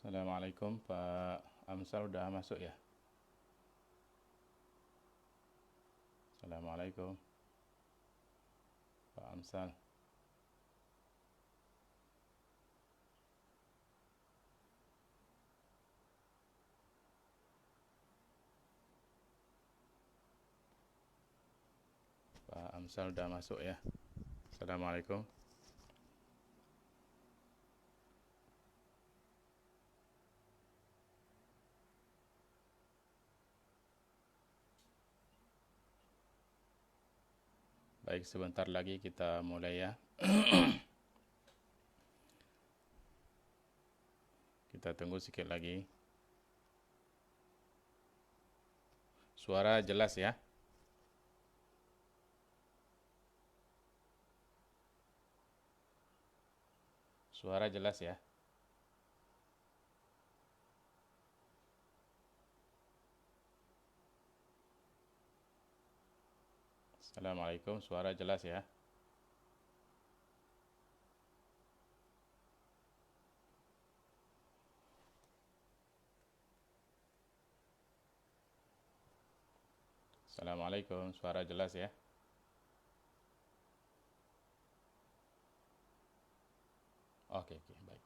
Assalamualaikum, Pak Amsal udah masuk ya? Assalamualaikum, Pak Amsal. Pak Amsal udah masuk ya? Assalamualaikum. Baik, sebentar lagi kita mulai ya. Kita tunggu sedikit lagi. Suara jelas ya? Suara jelas ya? Assalamualaikum, suara jelas ya? Assalamualaikum, suara jelas ya? Oke, baik.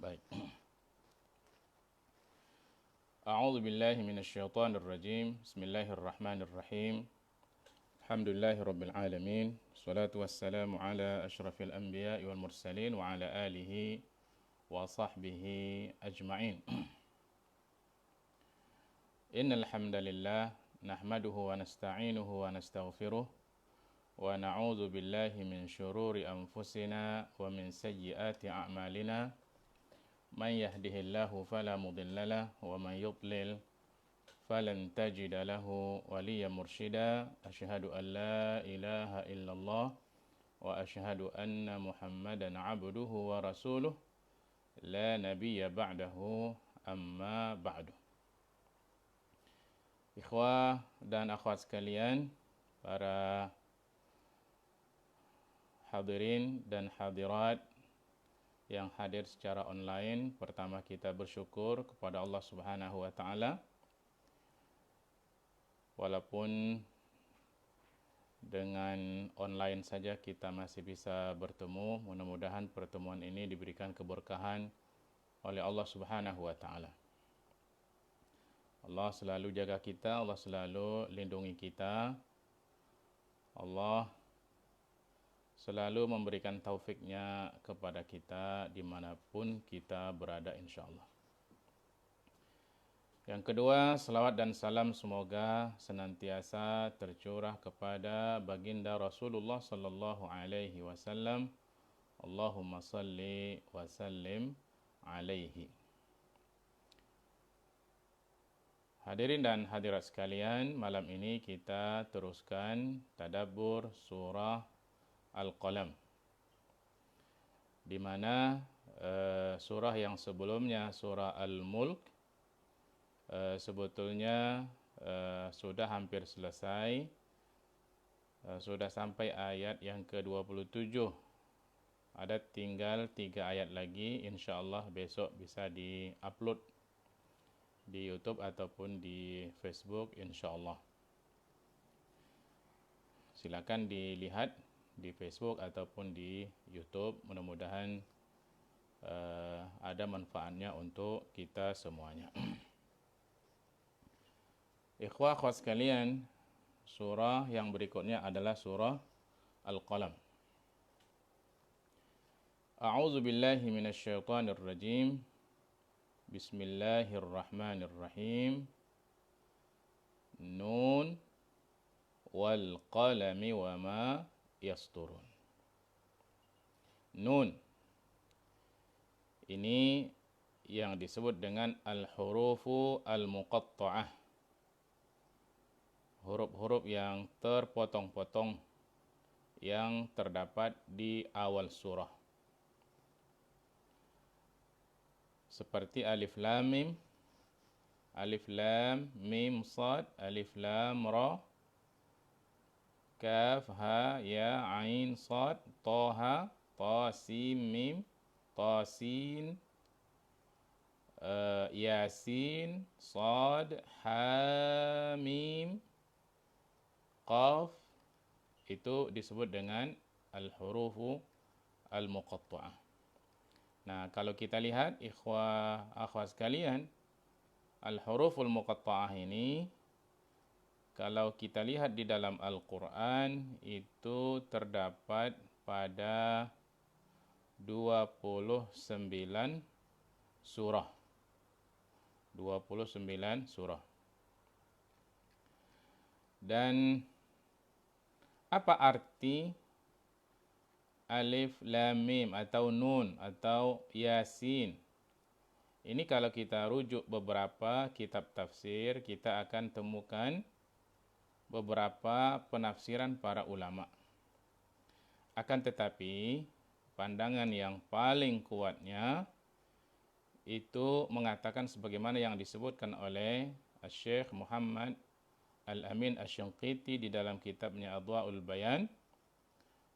Baik. A'udzu billahi minasyaitonir rajim. Bismillahirrahmanirrahim. Alhamdulillahirabbil alamin. Wassalatu wassalamu ala asyrafil anbiya'i wal mursalin wa ala alihi wa sahbihi ajma'in. Innal hamdalillah nahmaduhu wa nasta'inuhu wa nastaghfiruh wa na'udzu billahi min syururi anfusina wa min sayyiati a'malina. Man yahdihillahu fala mudhillalah wa man yudlil falan tajida lahu waliyyan mursyida. Asyhadu an la ilaha illallah wa asyhadu anna Muhammadan abduhu wa rasuluh la nabiyya ba'dahu amma ba'du. Ikhwah dan akhwat sekalian, para hadirin dan hadirat yang hadir secara online, pertama kita bersyukur kepada Allah Subhanahu wa taala. Walaupun dengan online saja kita masih bisa bertemu, mudah-mudahan pertemuan ini diberikan keberkahan oleh Allah Subhanahu wa taala. Allah selalu jaga kita, Allah selalu lindungi kita. Allah selalu memberikan taufiknya kepada kita dimanapun kita berada, insya Allah. Yang kedua, salawat dan salam semoga senantiasa tercurah kepada baginda Rasulullah sallallahu alaihi wasallam. Allahumma salli wa sallim alaihi. Hadirin dan hadirat sekalian, malam ini kita teruskan tadabbur surah Al-Qalam, di mana surah yang sebelumnya, surah Al-Mulk, sebetulnya sudah hampir selesai, sudah sampai ayat yang ke-27. Ada tinggal 3 ayat lagi, insya Allah besok bisa di-upload di YouTube ataupun di Facebook, insya Allah. Silakan dilihat di Facebook ataupun di YouTube, mudah-mudahan ada manfaatnya untuk kita semuanya. Ikhwah akhwat sekalian, surah yang berikutnya adalah surah Al-Qalam. A'udzu billahi minasyaitonir rajim. Bismillahirrahmanirrahim. Nun wal qalami wa ma yasturun. Nun ini yang disebut dengan al-hurufu al-muqatta'ah. Huruf-huruf yang terpotong-potong yang terdapat di awal surah. Seperti alif lam mim, alif lam mim sad, alif lam ra, kaf ha ya ain sad, ta ta sin mim, ta sin, yasin sad, ha mim, qaf. Itu disebut dengan al-hurufu al-muqatta'ah. Nah, kalau kita lihat akhwat sekalian, al-huruful muqatta'ah ini kalau kita lihat di dalam Al-Qur'an itu terdapat pada 29 surah. 29 surah. Dan apa arti alif lam mim atau nun atau yasin? Ini kalau kita rujuk beberapa kitab tafsir, kita akan temukan beberapa penafsiran para ulama. Akan tetapi, pandangan yang paling kuatnya itu mengatakan sebagaimana yang disebutkan oleh Syekh Muhammad Al-Amin Asy-Syinqiti di dalam kitabnya Adwa'ul Bayan,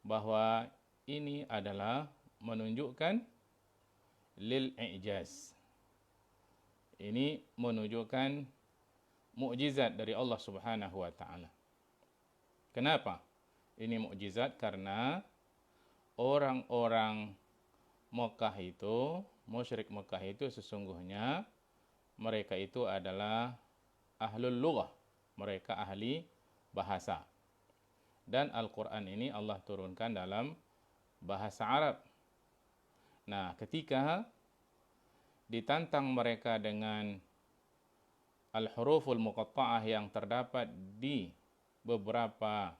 bahwa ini adalah menunjukkan lil i'jaz. Ini menunjukkan mukjizat dari Allah Subhanahu wa taala. Kenapa? Ini mukjizat karena orang-orang Mekah itu, musyrik Mekah itu sesungguhnya mereka itu adalah ahlul lughah. Mereka ahli bahasa. Dan Al-Quran ini Allah turunkan dalam bahasa Arab. Nah, ketika ditantang mereka dengan al-huruful muqatta'ah yang terdapat di beberapa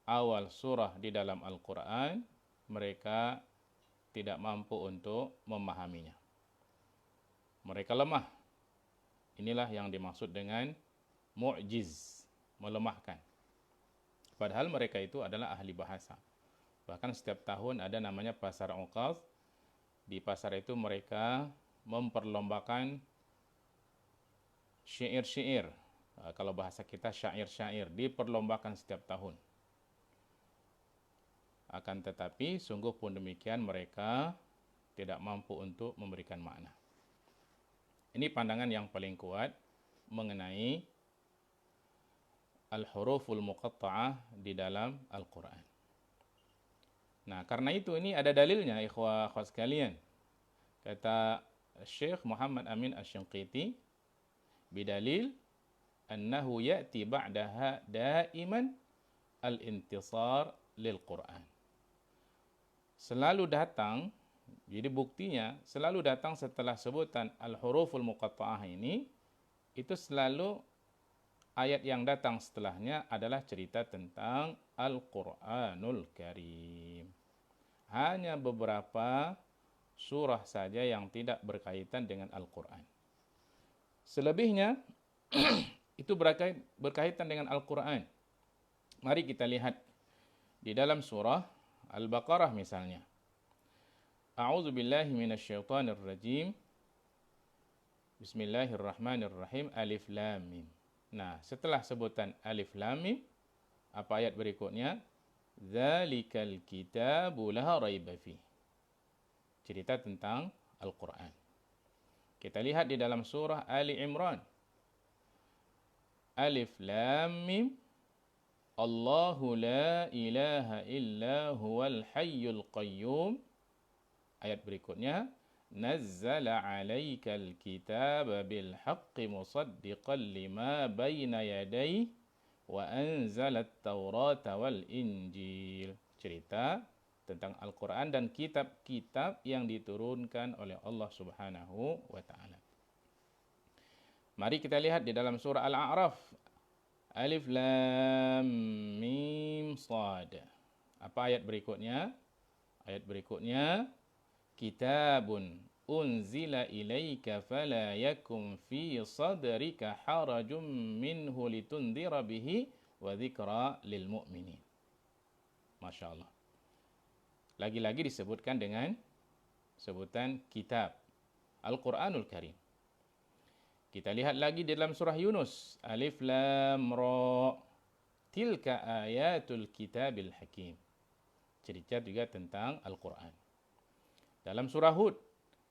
awal surah di dalam Al-Quran, mereka tidak mampu untuk memahaminya. Mereka lemah. Inilah yang dimaksud dengan mu'jiz, melemahkan. Padahal mereka itu adalah ahli bahasa. Bahkan setiap tahun ada namanya pasar Uqaz. Di pasar itu mereka memperlombakan syair-syair. Kalau bahasa kita syair-syair, diperlombakan setiap tahun. Akan tetapi sungguh pun demikian mereka tidak mampu untuk memberikan makna. Ini pandangan yang paling kuat mengenai al-huruful muqatta'ah di dalam Al-Quran. Nah, karena itu ini ada dalilnya, ikhwah sekalian. Kata Syekh Muhammad Amin Asy-Syinqiti, bidalil annahu ya'ti ba'daha daiman al-intisar lil Quran. Selalu datang, jadi buktinya selalu datang setelah sebutan al-huruful muqatta'ah ini, itu selalu ayat yang datang setelahnya adalah cerita tentang Al-Quranul Karim. Hanya beberapa surah saja yang tidak berkaitan dengan Al-Quran. Selebihnya itu berkaitan dengan Al-Quran. Mari kita lihat di dalam surah Al-Baqarah misalnya. A'udzu billahi minasyaitonir rajim. Bismillahirrahmanirrahim. Alif lam mim. Nah, setelah sebutan alif lam mim, apa ayat berikutnya? Dzalikal kitabu la raiba fi. Cerita tentang Al-Quran. Kita lihat di dalam surah Ali Imran. Alif lam mim. Allahu la ilaha illa huwal hayyul qayyum. Ayat berikutnya, nazzala 'alaikal kitaba bil haqqi musaddiqan lima bayna yadayhi wa anzalat taurata wal injil. Cerita tentang Al-Quran dan kitab-kitab yang diturunkan oleh Allah Subhanahu wa ta'ala. Mari kita lihat di dalam surah Al-A'raf. Alif lam mim sad. Apa ayat berikutnya? Ayat berikutnya, kitabun unzila ilaika fala yakum fi sadrika harajum minhu litundira bihi wa dzikra lil mu'minin. Masya Allah. Lagi-lagi disebutkan dengan sebutan kitab Al-Quranul Karim. Kita lihat lagi dalam surah Yunus. Alif Lam Ra. Tilka ayatul kitabil hakim. Cerita juga tentang Al-Quran. Dalam surah Hud.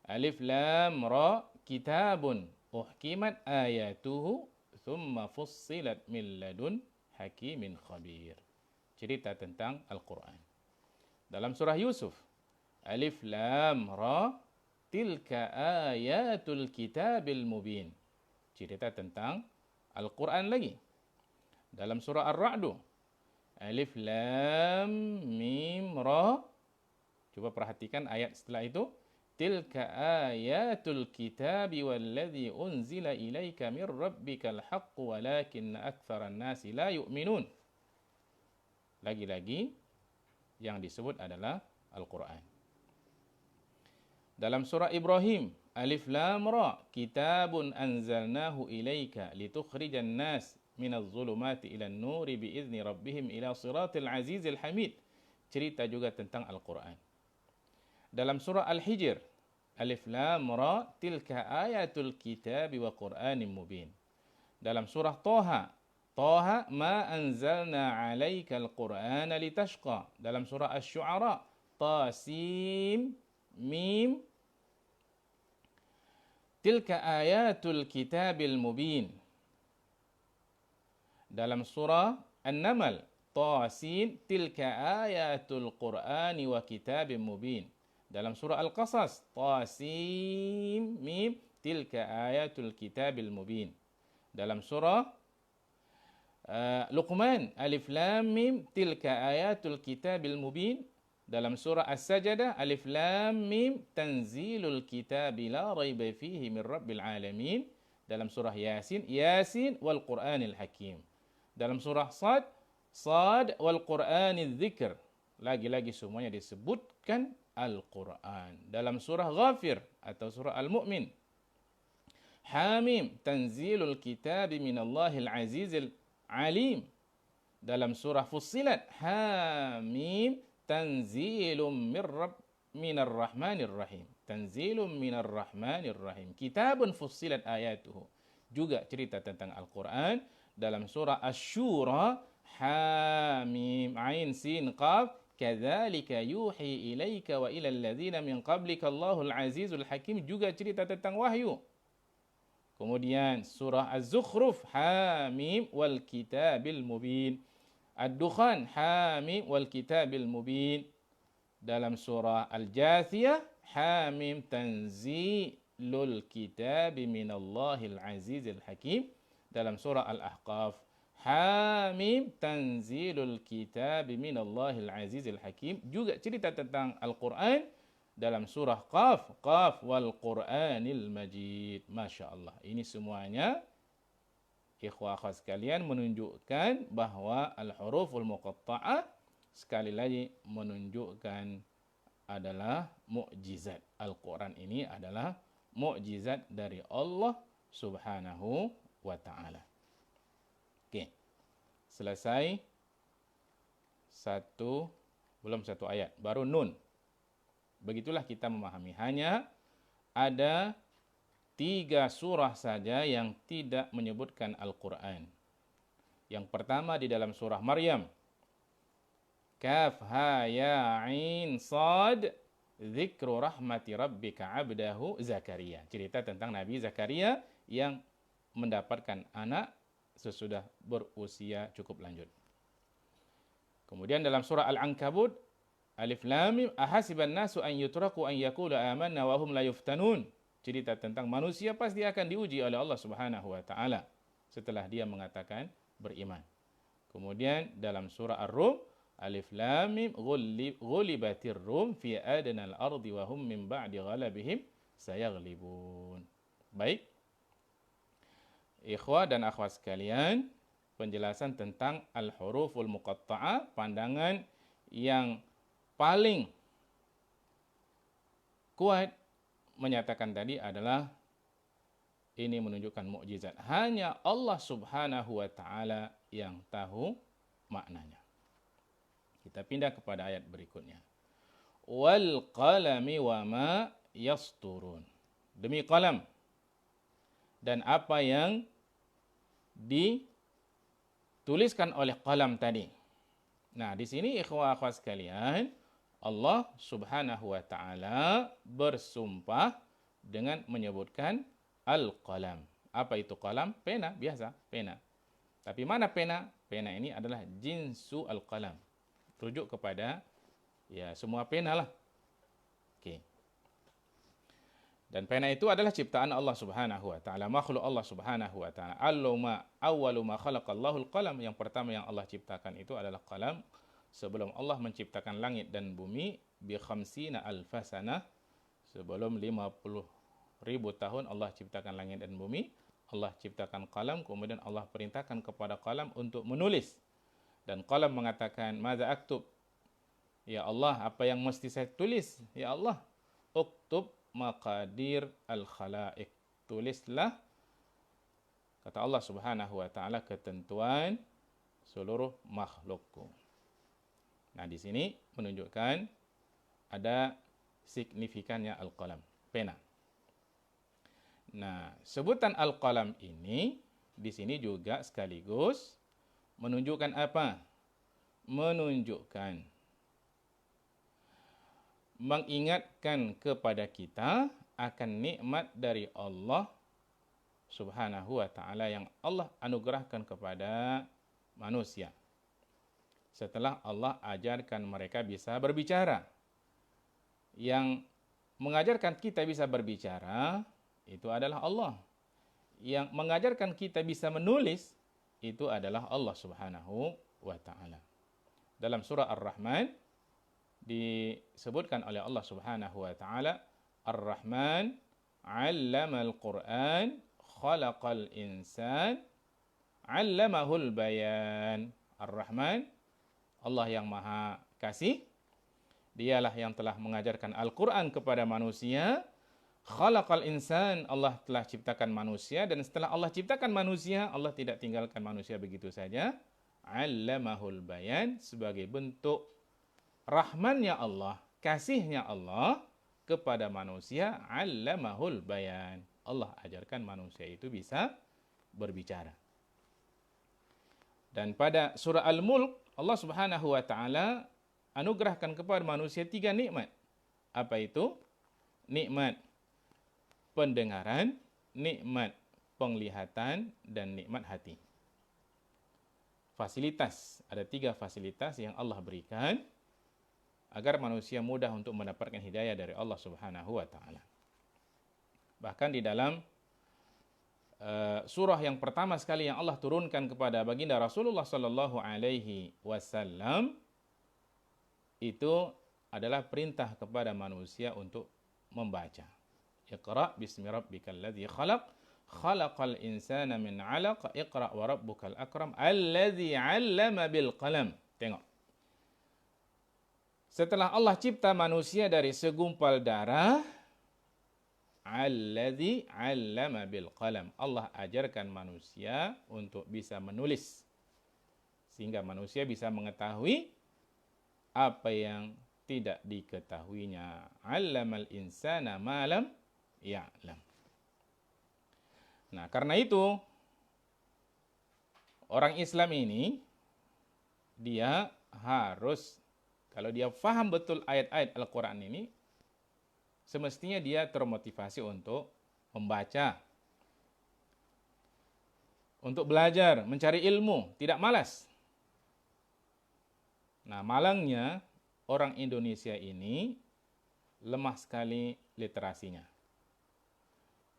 Alif Lam Ra. Kitabun uhkimat ayatuhu thumma fussilat min ladun hakimin khabir. Cerita tentang Al-Quran. Dalam surah Yusuf. Alif Lam Ra. Tilka ayatul kitabil mubin. Cerita tentang Al-Quran lagi. Dalam surah Ar-Ra'du. Alif Lam Mim Ra. Coba perhatikan ayat setelah itu. Tilka ayatul kitabi walladhi unzila ilaika min rabbikal haqqu walakinna aktsaran nasi la yu'minun. Lagi-lagi yang disebut adalah Al-Quran. Dalam surah Ibrahim, Alif Lam Ra, kitabun anzalnahu ilaika litukhrijan nas minaz zulumati ilan nuri biizni rabbihim ila siratil azizil hamid. Cerita juga tentang Al-Quran. Dalam surah Al-Hijr, Alif Lam Ra, tilka ayatul kitabi wa Qur'anin mubin. Dalam surah Toha, Toha ma anzalna alaika al-Qur'ana litashqa. Dalam surah Asy-Syu'ara, Tasim Mim. Tilka ayatul kitabil mubin. Dalam surah An-Naml, Tasin, tilka ayatul Qur'ani wa kitabim mubin. Dalam surah Al-Qasas, Tasim Mim, tilka ayatul kitabil mubin. Dalam surah Luqman, Alif Lam Mim, tilka ayatul kitabil mubin. Dalam surah As-Sajdah, Alif Lam Mim, tanzilul kitabi la raiba fihi min rabbil alamin. Dalam surah Yasin, Yasin wal Qur'anil Hakim. Dalam surah Sad, Sad wal Qur'anil Dzikr. Lagi-lagi semuanya disebutkan Al-Quran. Dalam surah Ghafir atau surah Al-Mu'min, Hamim, tanzilul kitabi minallahil azizil alim. Dalam surah Fussilat, Hamim, tanzilum minar rahmanir rahim. Tanzilum minar rahmanir rahim. Kitabun fussilat ayatuhu. Juga cerita tentang Al-Quran. Dalam surah Asy-Syura, Hamim, Ain, Sin, Qaf. Kadzalika yuhi ilaika wa ilal ladzina min qablika Allahul azizul hakim. Juga cerita tentang wahyu. Kemudian surah Az-Zukhruf, Hamim wal kitabil mubin. Ad-Dukhan, Hamim wal kitabil mubin. Dalam surah Al-Jathiyah, Hamim, tanzilul kitabi minallahil azizil hakim. Dalam surah Al-Ahqaf, Hamim, tanzilul kitabi minallahil azizil hakim. Juga cerita tentang Al-Quran. Dalam surah Qaf, Qaf wal Qur'anil Majid. Masya Allah. Ini semuanya, ikhwah akhwat sekalian, menunjukkan bahwa al-huruful muqatta'ah sekali lagi menunjukkan adalah mukjizat. Al-Quran ini adalah mukjizat dari Allah Subhanahu wa ta'ala. Oke. Selesai belum satu ayat, baru nun. Begitulah kita memahami. Hanya ada 3 surah saja yang tidak menyebutkan Al-Quran. Yang pertama di dalam surah Maryam. Kaf ha ya ain sad, dzikru rahmati rabbika abdahu Zakaria. Cerita tentang Nabi Zakaria yang mendapatkan anak sesudah berusia cukup lanjut. Kemudian dalam surah Al-Ankabut, Alif Lam Mim, ahasiban nasu an yutraku an yaqulu amanna wa hum la yuftanun. Cerita tentang manusia pasti akan diuji oleh Allah Subhanahu wa taala setelah dia mengatakan beriman. Kemudian dalam surah Ar-Rum, Alif Lam Mim, ghulibatir rum fi adnal ardi wa hum min ba'di ghalabihim sayaghlibun. Baik. Ikhwah dan akhwat sekalian, penjelasan tentang al-huruful muqatta'ah, pandangan yang paling kuat menyatakan tadi adalah ini menunjukkan mukjizat. Hanya Allah Subhanahu wa taala yang tahu maknanya. Kita pindah kepada ayat berikutnya. Wal qalami wama yasturun. Demi qalam dan apa yang dituliskan oleh qalam tadi. Nah, di sini ikhwah akhwat sekalian, Allah Subhanahu wa taala bersumpah dengan menyebutkan al-qalam. Apa itu qalam? Pena, biasa, pena. Tapi mana pena? Pena ini adalah jinsu al-qalam. Rujuk kepada ya semua pena lah. Oke. Dan pena itu adalah ciptaan Allah Subhanahu wa taala, makhluk Allah Subhanahu wa taala. Awwalu ma khalaqallahu al-qalam. Yang pertama yang Allah ciptakan itu adalah qalam. Sebelum Allah menciptakan langit dan bumi bi khamsina alfasana, sebelum 50.000 tahun Allah ciptakan langit dan bumi, Allah ciptakan qalam, kemudian Allah perintahkan kepada qalam untuk menulis. Dan qalam mengatakan, "Madza aktub?" Ya Allah, apa yang mesti saya tulis? Ya Allah, uktub maqadir al-khalaiq. Tulislah, kata Allah Subhanahu wa taala, ketentuan seluruh makhlukku. Nah, di sini menunjukkan ada signifikannya al-qalam, pena. Nah, sebutan al-qalam ini di sini juga sekaligus menunjukkan apa? Menunjukkan, mengingatkan kepada kita akan nikmat dari Allah Subhanahu wa taala yang Allah anugerahkan kepada manusia. Setelah Allah ajarkan mereka bisa berbicara. Yang mengajarkan kita bisa berbicara itu adalah Allah. Yang mengajarkan kita bisa menulis itu adalah Allah Subhanahu wa taala. Dalam surah Ar-Rahman disebutkan oleh Allah Subhanahu wa taala, Ar-Rahman 'allamal Qur'an, khalaqal insan, 'allamahul bayan. Ar-Rahman, Allah yang Maha Kasih, dialah yang telah mengajarkan Al-Qur'an kepada manusia. Khalaqal insan, Allah telah ciptakan manusia, dan setelah Allah ciptakan manusia, Allah tidak tinggalkan manusia begitu saja. 'Allamahul bayan, sebagai bentuk rahmannya Allah, kasihnya Allah kepada manusia. 'Allamahul bayan, Allah ajarkan manusia itu bisa berbicara. Dan pada surah Al-Mulk, Allah Subhanahu wa taala anugerahkan kepada manusia 3 nikmat. Apa itu? Nikmat pendengaran, nikmat penglihatan, dan nikmat hati. Fasilitas, ada 3 fasilitas yang Allah berikan agar manusia mudah untuk mendapatkan hidayah dari Allah Subhanahu wa taala. Bahkan di dalam surah yang pertama sekali yang Allah turunkan kepada baginda Rasulullah sallallahu alaihi wasallam itu adalah perintah kepada manusia untuk membaca. Iqra bismi rabbikal ladzi khalaq, khalaqal insana min 'alaq, iqra wa rabbukal akram, alladzi 'allama bil qalam. Tengok. Setelah Allah cipta manusia dari segumpal darah, alladzi 'allama bil qalam. Allah ajarkan manusia untuk bisa menulis, sehingga manusia bisa mengetahui apa yang tidak diketahuinya. 'Allamal insana ma lam ya'lam. Nah, karena itu orang Islam ini dia harus, kalau dia faham betul ayat-ayat Al-Quran ini, semestinya dia termotivasi untuk membaca, untuk belajar, mencari ilmu, tidak malas. Nah, malangnya orang Indonesia ini lemah sekali literasinya.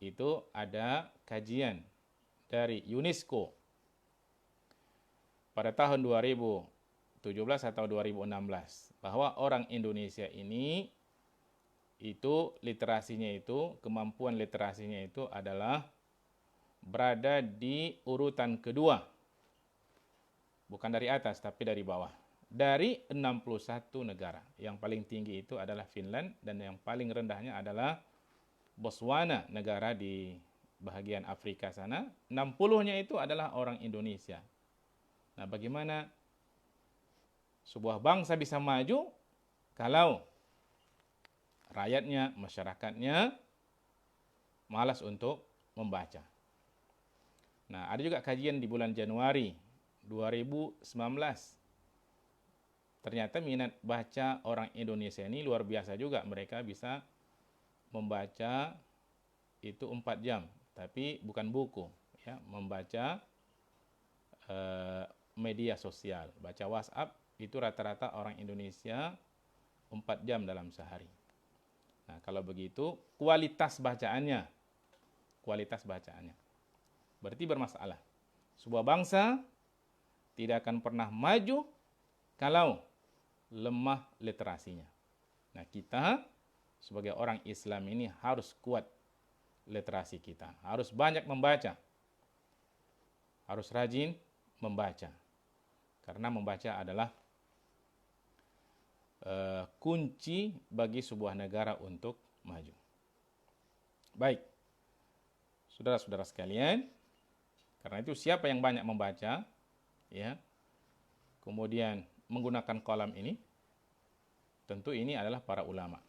Itu ada kajian dari UNESCO pada tahun 2017 atau 2016 bahwa orang Indonesia ini itu literasinya itu, kemampuan literasinya itu adalah berada di urutan kedua. Bukan dari atas tapi dari bawah. Dari 61 negara. Yang paling tinggi itu adalah Finland dan yang paling rendahnya adalah Botswana, negara di bahagian Afrika sana, 60-nya itu adalah orang Indonesia. Nah, bagaimana sebuah bangsa bisa maju kalau rakyatnya, masyarakatnya malas untuk membaca. Nah, ada juga kajian di bulan Januari 2019. Ternyata minat baca orang Indonesia ini luar biasa juga. Mereka bisa membaca itu 4 jam, tapi bukan buku, ya, membaca media sosial, baca WhatsApp itu rata-rata orang Indonesia 4 jam dalam sehari. Nah, kalau begitu kualitas bacaannya berarti bermasalah. Sebuah bangsa tidak akan pernah maju kalau lemah literasinya. Nah, kita sebagai orang Islam ini harus kuat literasi kita, harus banyak membaca, harus rajin membaca, karena membaca adalah kunci bagi sebuah negara untuk maju. Baik, saudara-saudara sekalian, karena itu siapa yang banyak membaca, ya, kemudian menggunakan kolam ini, tentu ini adalah para ulama.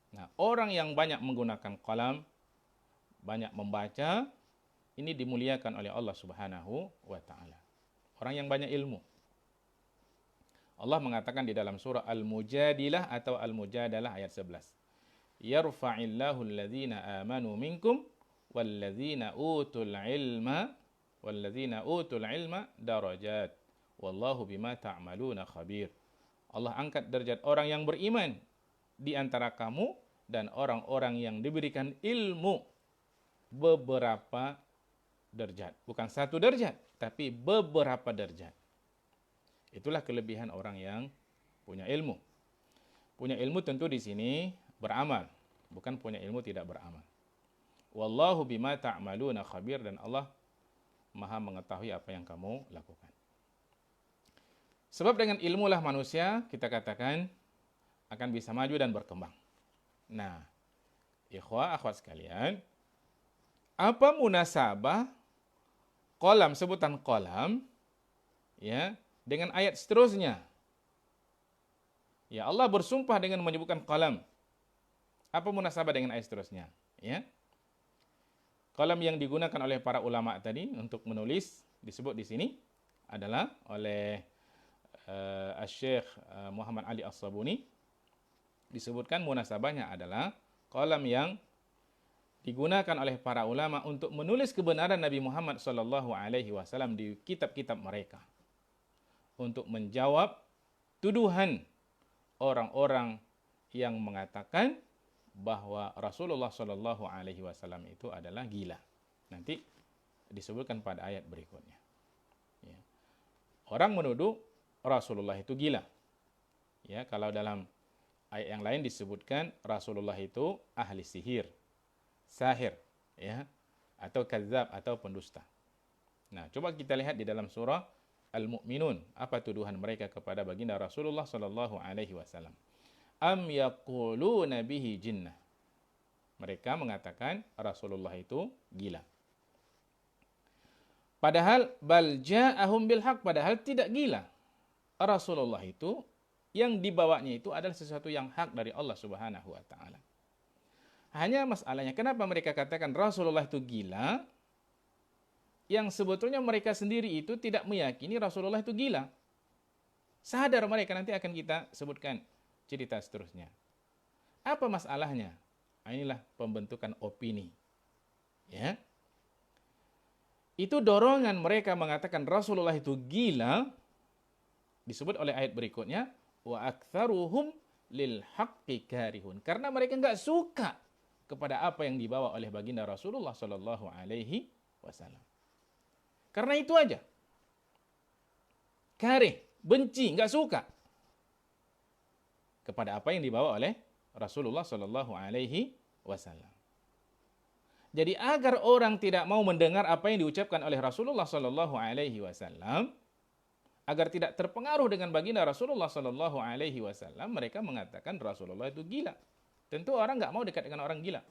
Nah, orang yang banyak menggunakan kolam, banyak membaca, ini dimuliakan oleh Allah Subhanahu wa Ta'ala. Orang yang banyak ilmu. Allah mengatakan di dalam surah Al-Mujadilah atau Al-Mujadalah ayat 11. Yarfa'illahu alladhina amanu minkum walladzina utul ilma darajat. Wallahu bima ta'maluna khabir. Allah angkat derajat orang yang beriman di antara kamu dan orang-orang yang diberikan ilmu beberapa derajat. Bukan satu derajat, tapi beberapa derajat. Itulah kelebihan orang yang punya ilmu. Punya ilmu tentu di sini beramal, bukan punya ilmu tidak beramal. Wallahu bima ta'maluna khabir, dan Allah Maha mengetahui apa yang kamu lakukan. Sebab dengan ilmulah manusia, kita katakan, akan bisa maju dan berkembang. Nah, ikhwah akhwat sekalian, apa munasabah kolam, sebutan kolam, ya, dengan ayat seterusnya? Ya, Allah bersumpah dengan menyebutkan kolam. Apa munasabah dengan ayat seterusnya? Ya, kolam yang digunakan oleh para ulama tadi untuk menulis disebut di sini adalah oleh Syekh Muhammad Ali As-Sabuni. Disebutkan munasabahnya adalah kolam yang digunakan oleh para ulama untuk menulis kebenaran Nabi Muhammad SAW di kitab-kitab mereka, untuk menjawab tuduhan orang-orang yang mengatakan bahwa Rasulullah SAW itu adalah gila. Nanti disebutkan pada ayat berikutnya. Ya. Orang menuduh Rasulullah itu gila. Ya, kalau dalam ayat yang lain disebutkan Rasulullah itu ahli sihir, sahir, ya, atau kadzab, atau pendusta. Nah, coba kita lihat di dalam surah Al-Mu'minun, apa tuduhan mereka kepada baginda Rasulullah SAW. Am yaquluna bihi jinnah. Mereka mengatakan Rasulullah itu gila. Padahal bal ja'ahum bil haq, padahal tidak gila. Rasulullah itu yang dibawanya itu adalah sesuatu yang hak dari Allah Subhanahu wa Ta'ala. Hanya masalahnya, kenapa mereka katakan Rasulullah itu gila, yang sebetulnya mereka sendiri itu tidak meyakini Rasulullah itu gila. Sadar mereka, nanti akan kita sebutkan cerita seterusnya. Apa masalahnya? Inilah pembentukan opini. Ya. Itu dorongan mereka mengatakan Rasulullah itu gila, disebut oleh ayat berikutnya, wa aktsaruhum lil haqqi karihun. Karena mereka enggak suka kepada apa yang dibawa oleh baginda Rasulullah sallallahu alaihi wasallam. Karena itu aja. Karih, benci, enggak suka kepada apa yang dibawa oleh Rasulullah sallallahu alaihi wasallam. Jadi agar orang tidak mau mendengar apa yang diucapkan oleh Rasulullah sallallahu alaihi wasallam, agar tidak terpengaruh dengan baginda Rasulullah sallallahu alaihi wasallam, mereka mengatakan Rasulullah itu gila. Tentu orang enggak mau dekat dengan orang gila.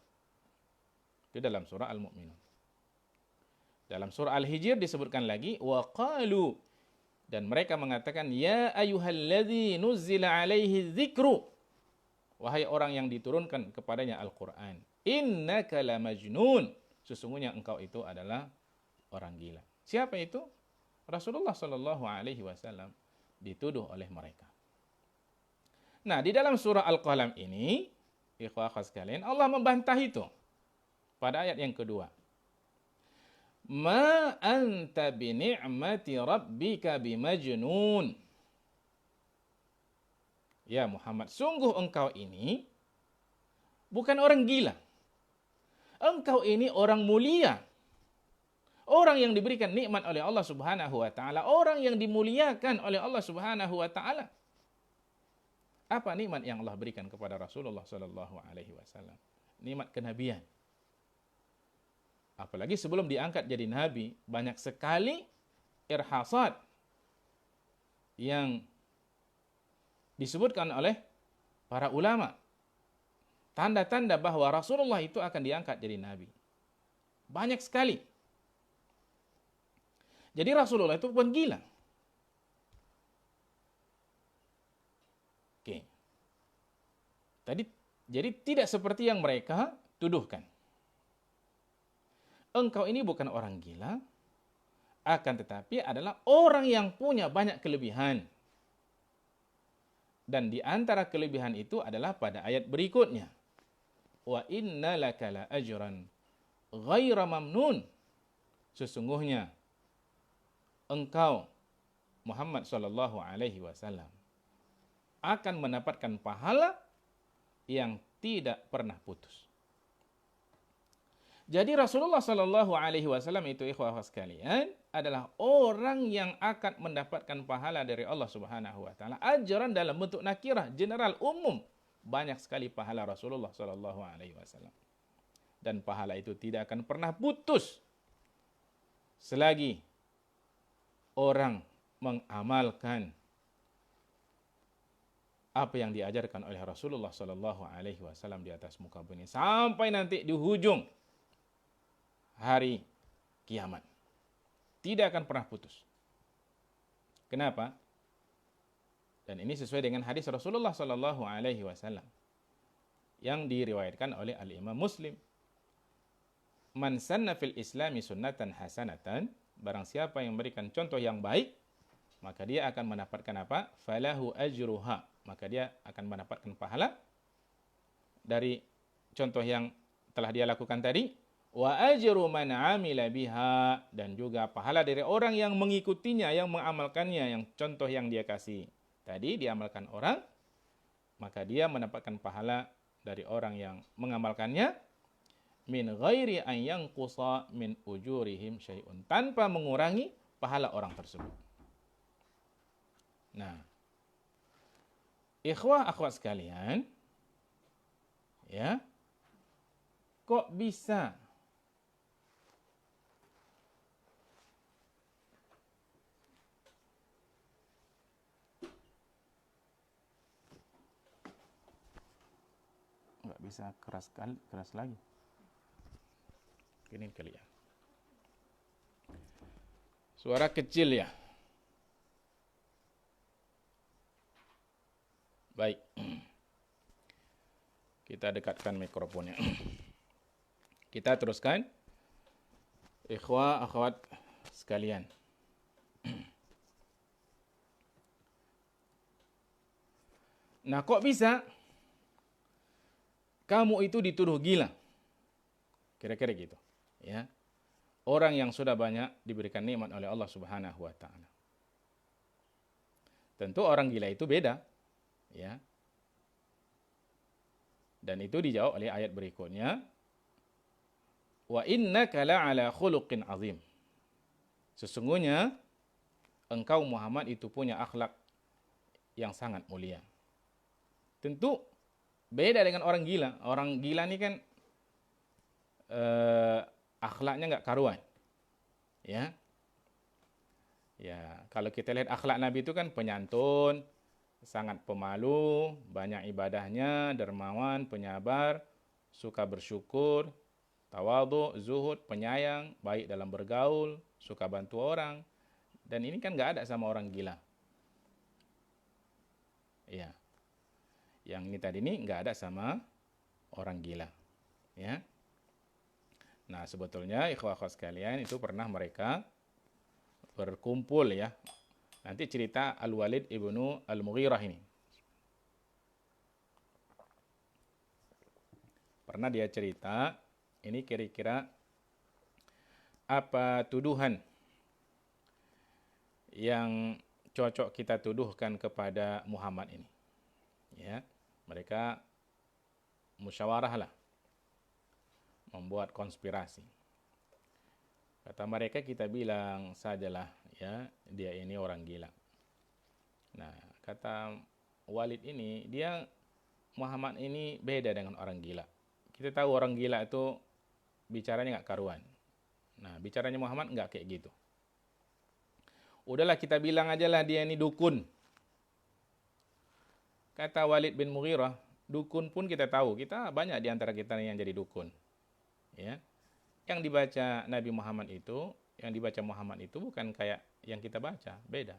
Itu dalam surah Al-Mu'minun. Dalam surah Al-Hijr disebutkan lagi, wa qalu, dan mereka mengatakan, ya ayyuhalladzi nuzzila alaihi dzikru, wahai orang yang diturunkan kepadanya Al-Qur'an, innaka lamajnun, sesungguhnya engkau itu adalah orang gila. Siapa itu? Rasulullah sallallahu alaihi wasallam dituduh oleh mereka. Nah, di dalam surah Al-Qalam ini, ikhwah sekalian, Allah membantah itu pada ayat yang kedua. Ma anta bini'mati rabbika bimajnun. Ya Muhammad, sungguh engkau ini bukan orang gila. Engkau ini orang mulia. Orang yang diberikan nikmat oleh Allah Subhanahu wa taala, orang yang dimuliakan oleh Allah Subhanahu wa taala. Apa nikmat yang Allah berikan kepada Rasulullah sallallahu alaihi wasallam? Nikmat kenabian. Apalagi sebelum diangkat jadi nabi, banyak sekali irhasat yang disebutkan oleh para ulama. Tanda-tanda bahwa Rasulullah itu akan diangkat jadi nabi. Banyak sekali. Jadi Rasulullah itu bukan gila. Oke. Jadi tidak seperti yang mereka tuduhkan. Engkau ini bukan orang gila, akan tetapi adalah orang yang punya banyak kelebihan. Dan di antara kelebihan itu adalah pada ayat berikutnya. Wa inna laka la ajran ghaira mamnun. Sesungguhnya engkau Muhammad sallallahu alaihi wasallam akan mendapatkan pahala yang tidak pernah putus. Jadi Rasulullah sallallahu alaihi wasallam itu ikhwah sekalian adalah orang yang akan mendapatkan pahala dari Allah Subhanahu wa taala. Ajaran dalam bentuk nakirah, general, umum. Banyak sekali pahala Rasulullah sallallahu alaihi wasallam. Dan pahala itu tidak akan pernah putus selagi orang mengamalkan apa yang diajarkan oleh Rasulullah sallallahu alaihi wasallam di atas muka bumi sampai nanti di hujung hari kiamat. Tidak akan pernah putus. Kenapa? Dan ini sesuai dengan hadis Rasulullah sallallahu alaihi wasallam yang diriwayatkan oleh Al-Imam Muslim. Man sanna fil islami sunnatan hasanatan, barang siapa yang memberikan contoh yang baik, maka dia akan mendapatkan apa? Falahu ajruha. Maka dia akan mendapatkan pahala dari contoh yang telah dia lakukan tadi. Wa ajru man amila biha. Dan juga pahala dari orang yang mengikutinya, yang mengamalkannya, yang contoh yang dia kasih tadi diamalkan orang, maka dia mendapatkan pahala dari orang yang mengamalkannya min ghairi an yanqusa min ujurihim syai'un, tanpa mengurangi pahala orang tersebut. Nah, ikhwah akhwat sekalian, ya, kok bisa nggak bisa keras lagi? Ini kali ya. Suara kecil ya. Baik. Kita dekatkan mikrofonnya. Kita teruskan. Ikhwah, akhwat sekalian. Nah, kok bisa kamu itu dituduh gila? Kira-kira gitu. Ya, orang yang sudah banyak diberikan nikmat oleh Allah Subhanahu wa taala. Tentu orang gila itu beda, ya. Dan itu dijawab oleh ayat berikutnya. Wa innaka la'ala khuluqin azim. Sesungguhnya engkau Muhammad itu punya akhlak yang sangat mulia. Tentu beda dengan orang gila. Orang gila ini kan akhlaknya nggak karuan, ya. Ya, kalau kita lihat akhlak Nabi itu kan penyantun, sangat pemalu, banyak ibadahnya, dermawan, penyabar, suka bersyukur, Tawadhu, zuhud, penyayang, baik dalam bergaul, suka bantu orang. Dan ini kan nggak ada sama orang gila. Ya. Yang ini tadi ini nggak ada sama orang gila. Ya. Nah, sebetulnya ikhwah-ikhwah sekalian itu pernah mereka berkumpul ya. Nanti cerita Al-Walid ibnu Al-Mughirah ini. Pernah dia cerita, ini kira-kira apa tuduhan yang cocok kita tuduhkan kepada Muhammad ini. Ya, mereka musyawarah lah, membuat konspirasi. Kata mereka, kita bilang sajalah ya, dia ini orang gila. Nah, kata Walid ini, dia Muhammad ini beda dengan orang gila. Kita tahu orang gila itu bicaranya nggak karuan. Nah, bicaranya Muhammad nggak kayak gitu. Udahlah kita bilang aja lah dia ini dukun. Kata Walid bin Mughirah, dukun pun kita tahu, kita banyak di antara kita yang jadi dukun. Ya. Yang dibaca Nabi Muhammad itu, yang dibaca Muhammad itu bukan kayak yang kita baca, beda.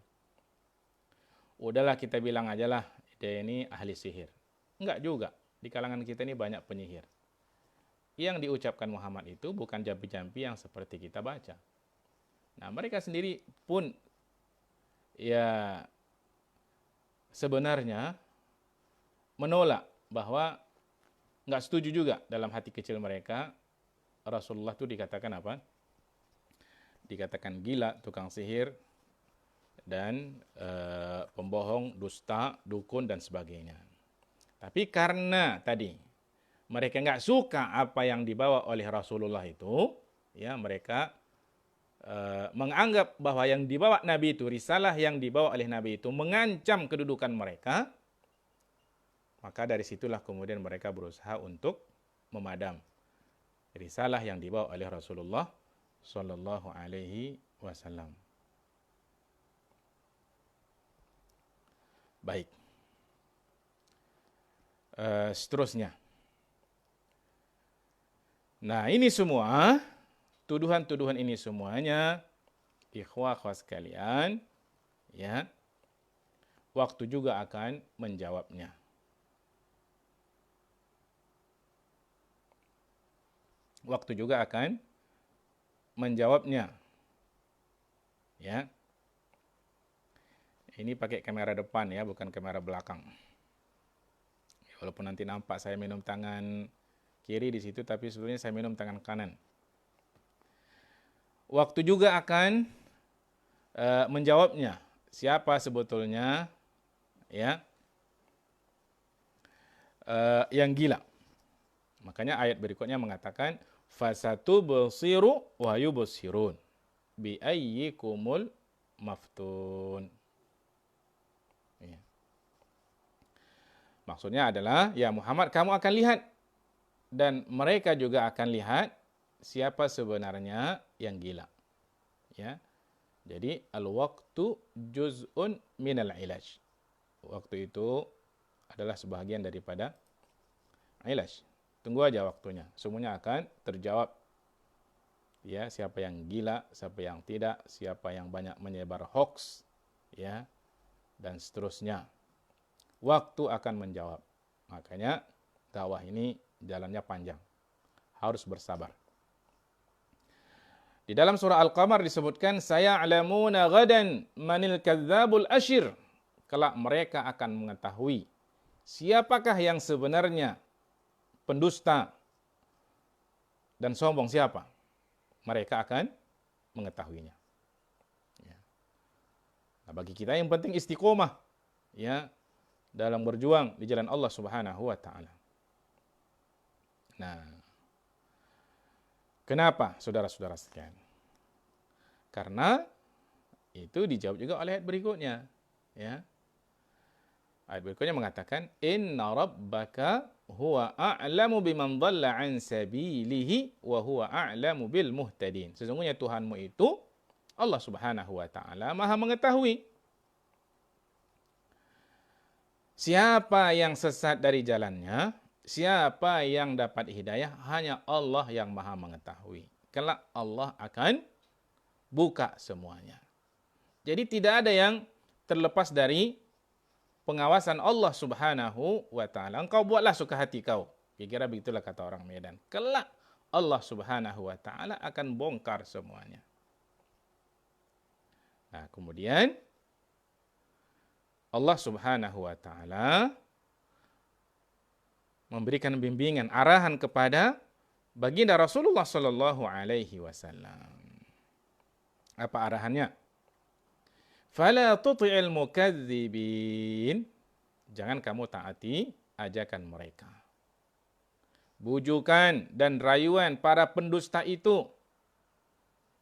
Udahlah kita bilang aja lah dia ini ahli sihir. Enggak juga, di kalangan kita ini banyak penyihir. Yang diucapkan Muhammad itu bukan jampi-jampi yang seperti kita baca. Nah, mereka sendiri pun ya sebenarnya menolak, bahwa nggak setuju juga dalam hati kecil mereka Rasulullah itu dikatakan apa? Dikatakan gila, tukang sihir, dan pembohong, dusta, dukun, dan sebagainya. Tapi karena tadi mereka nggak suka apa yang dibawa oleh Rasulullah itu, ya mereka menganggap bahwa yang dibawa Nabi itu, risalah yang dibawa oleh Nabi itu mengancam kedudukan mereka, maka dari situlah kemudian mereka berusaha untuk memadam risalah yang dibawa oleh Rasulullah Sallallahu Alaihi Wasallam. Baik. Seterusnya. Nah, ini semua, tuduhan-tuduhan ini semuanya, ikhwah-ikhwah sekalian, ya, waktu juga akan menjawabnya. Waktu juga akan menjawabnya. Ya. Ini pakai kamera depan ya, bukan kamera belakang. Walaupun nanti nampak saya minum tangan kiri di situ, tapi sebetulnya saya minum tangan kanan. Waktu juga akan menjawabnya. Siapa sebetulnya ya yang gila? Makanya ayat berikutnya mengatakan fasatubsiru wa yubsirun bi ayyikumul maftun. Ya. Maksudnya adalah, ya Muhammad, kamu akan lihat dan mereka juga akan lihat siapa sebenarnya yang gila. Ya. Jadi al-waqtu juz'un minal ilaj. Waktu itu adalah sebahagian daripada ilaj. Tunggu aja waktunya, semuanya akan terjawab. Ya, siapa yang gila, siapa yang tidak, siapa yang banyak menyebar hoax, ya, dan seterusnya. Waktu akan menjawab. Makanya dakwah ini jalannya panjang. Harus bersabar. Di dalam surah Al-Qamar disebutkan, saya'lamuna ghadan manil kadzdzabul asyir. Kelak mereka akan mengetahui siapakah yang sebenarnya pendusta dan sombong siapa. Mereka akan mengetahuinya. Ya. Nah, bagi kita yang penting istiqomah, ya, dalam berjuang di jalan Allah Subhanahu wa taala. Nah, kenapa saudara-saudara sekalian? Karena itu dijawab juga oleh ayat berikutnya, ya. Ayat berikutnya mengatakan, inna rabbaka huwa a'lamu biman dhalla an sabilihi wa huwa a'lamu bil muhtadin. Sesungguhnya Tuhanmu itu, Allah Subhanahu wa taala, Maha mengetahui siapa yang sesat dari jalannya Siapa yang dapat hidayah hanya Allah yang Maha mengetahui. Kelak Allah akan buka semuanya. Jadi tidak ada yang terlepas dari pengawasan Allah Subhanahu wa taala. Engkau buatlah suka hati kau. Kira-kira begitulah kata orang Medan. Kelak Allah Subhanahu wa taala akan bongkar semuanya. Nah, kemudian Allah Subhanahu wa taala memberikan bimbingan, arahan kepada baginda Rasulullah sallallahu alaihi wasallam. Apa arahannya? Fala tuti'il mukadzibin. Jangan kamu taati ajakan mereka. Bujukan dan rayuan para pendusta itu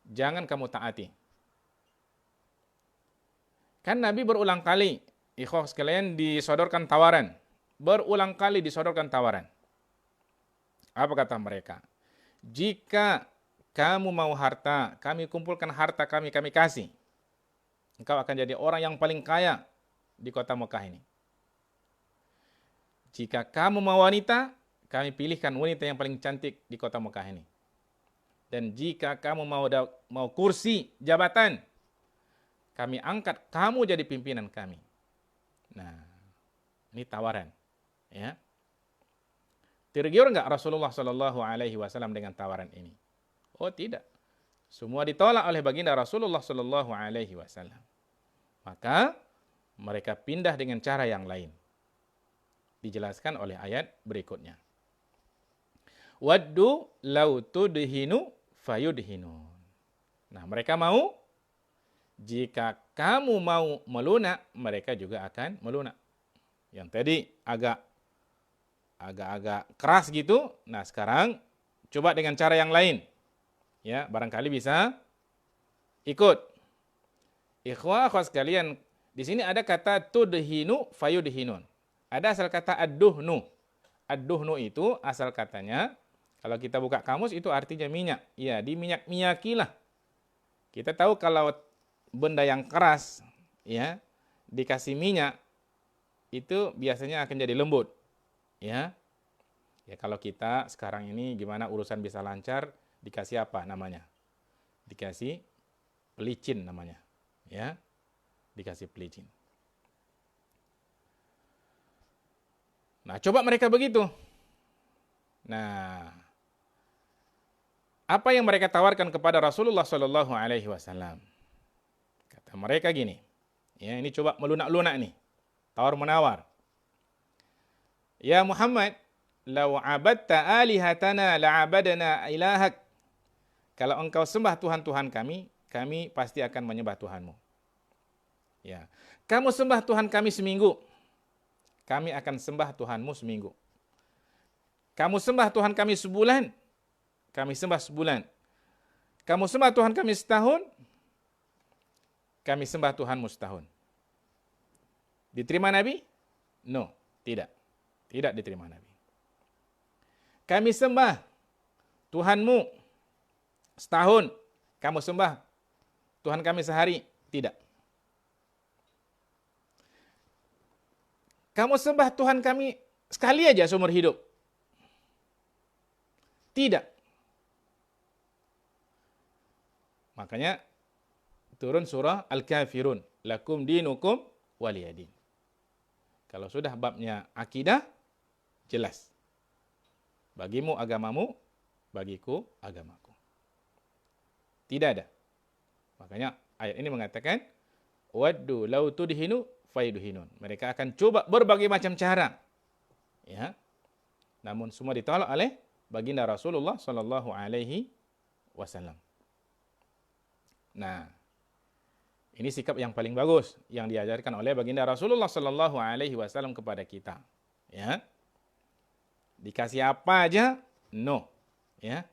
jangan kamu taati. Kan Nabi berulang kali, ikhwah sekalian, disodorkan tawaran. Berulang kali disodorkan tawaran. Apa kata mereka? Jika kamu mau harta, kami kumpulkan harta kami kasih. Engkau akan jadi orang yang paling kaya di kota Mekah ini. Jika kamu mau wanita, kami pilihkan wanita yang paling cantik di kota Mekah ini. Dan jika kamu mau kursi, jabatan, kami angkat kamu jadi pimpinan kami. Nah, ini tawaran. Ya. Tergiur enggak Rasulullah Shallallahu Alaihi Wasallam dengan tawaran ini? Oh tidak. Semua ditolak oleh baginda Rasulullah Shallallahu Alaihi Wasallam. Maka mereka pindah dengan cara yang lain. Dijelaskan oleh ayat berikutnya. Waddu law tudhinu fayudhinun. Nah, mereka mau, jika kamu mau melunak, mereka juga akan melunak. Yang tadi agak keras gitu. Nah, sekarang coba dengan cara yang lain. Ya, barangkali bisa ikut. Ikhwah sekalian, di sini ada kata tudhinu fayudhinun. Ada asal kata ad-duhnu. Ad-duhnu itu asal katanya, kalau kita buka kamus itu artinya minyak. Ya, diminyak-minyakilah. Kita tahu kalau benda yang keras, ya, dikasih minyak, itu biasanya akan jadi lembut. Ya. Ya, kalau kita sekarang ini gimana urusan bisa lancar, dikasih apa namanya? Dikasih pelicin namanya. Ya. Dikasih pelicin. Nah, coba mereka begitu. Nah, apa yang mereka tawarkan kepada Rasulullah Shallallahu Alaihi Wasallam? Kata mereka gini, ya, ini coba melunak-lunak nih, tawar menawar. Ya Muhammad, lau abadta alihatana la'abadana ilahak. Kalau engkau sembah Tuhan-Tuhan kami, kami pasti akan menyembah Tuhanmu. Ya, kamu sembah Tuhan kami seminggu, kami akan sembah Tuhanmu seminggu. Kamu sembah Tuhan kami sebulan, kami sembah sebulan. Kamu sembah Tuhan kami setahun, kami sembah Tuhanmu setahun. Diterima Nabi? No, tidak. Tidak diterima Nabi. Kami sembah Tuhanmu setahun, kamu sembah Tuhan kami sehari? Tidak. Kamu sembah Tuhan kami sekali aja seumur hidup? Tidak. Makanya turun surah Al-Kafirun. Lakum dinukum waliyadin. Kalau sudah babnya akidah, jelas. Bagimu agamamu, bagiku agamaku. Tidak ada. Makanya ayat ini mengatakan, waddu lau tudhinu fayudhinun. Mereka akan coba berbagai macam cara. Ya. Namun semua ditolak oleh baginda Rasulullah Sallallahu Alaihi Wasallam. Nah, ini sikap yang paling bagus yang diajarkan oleh baginda Rasulullah Sallallahu Alaihi Wasallam kepada kita. Ya, dikasih apa aja, no, ya,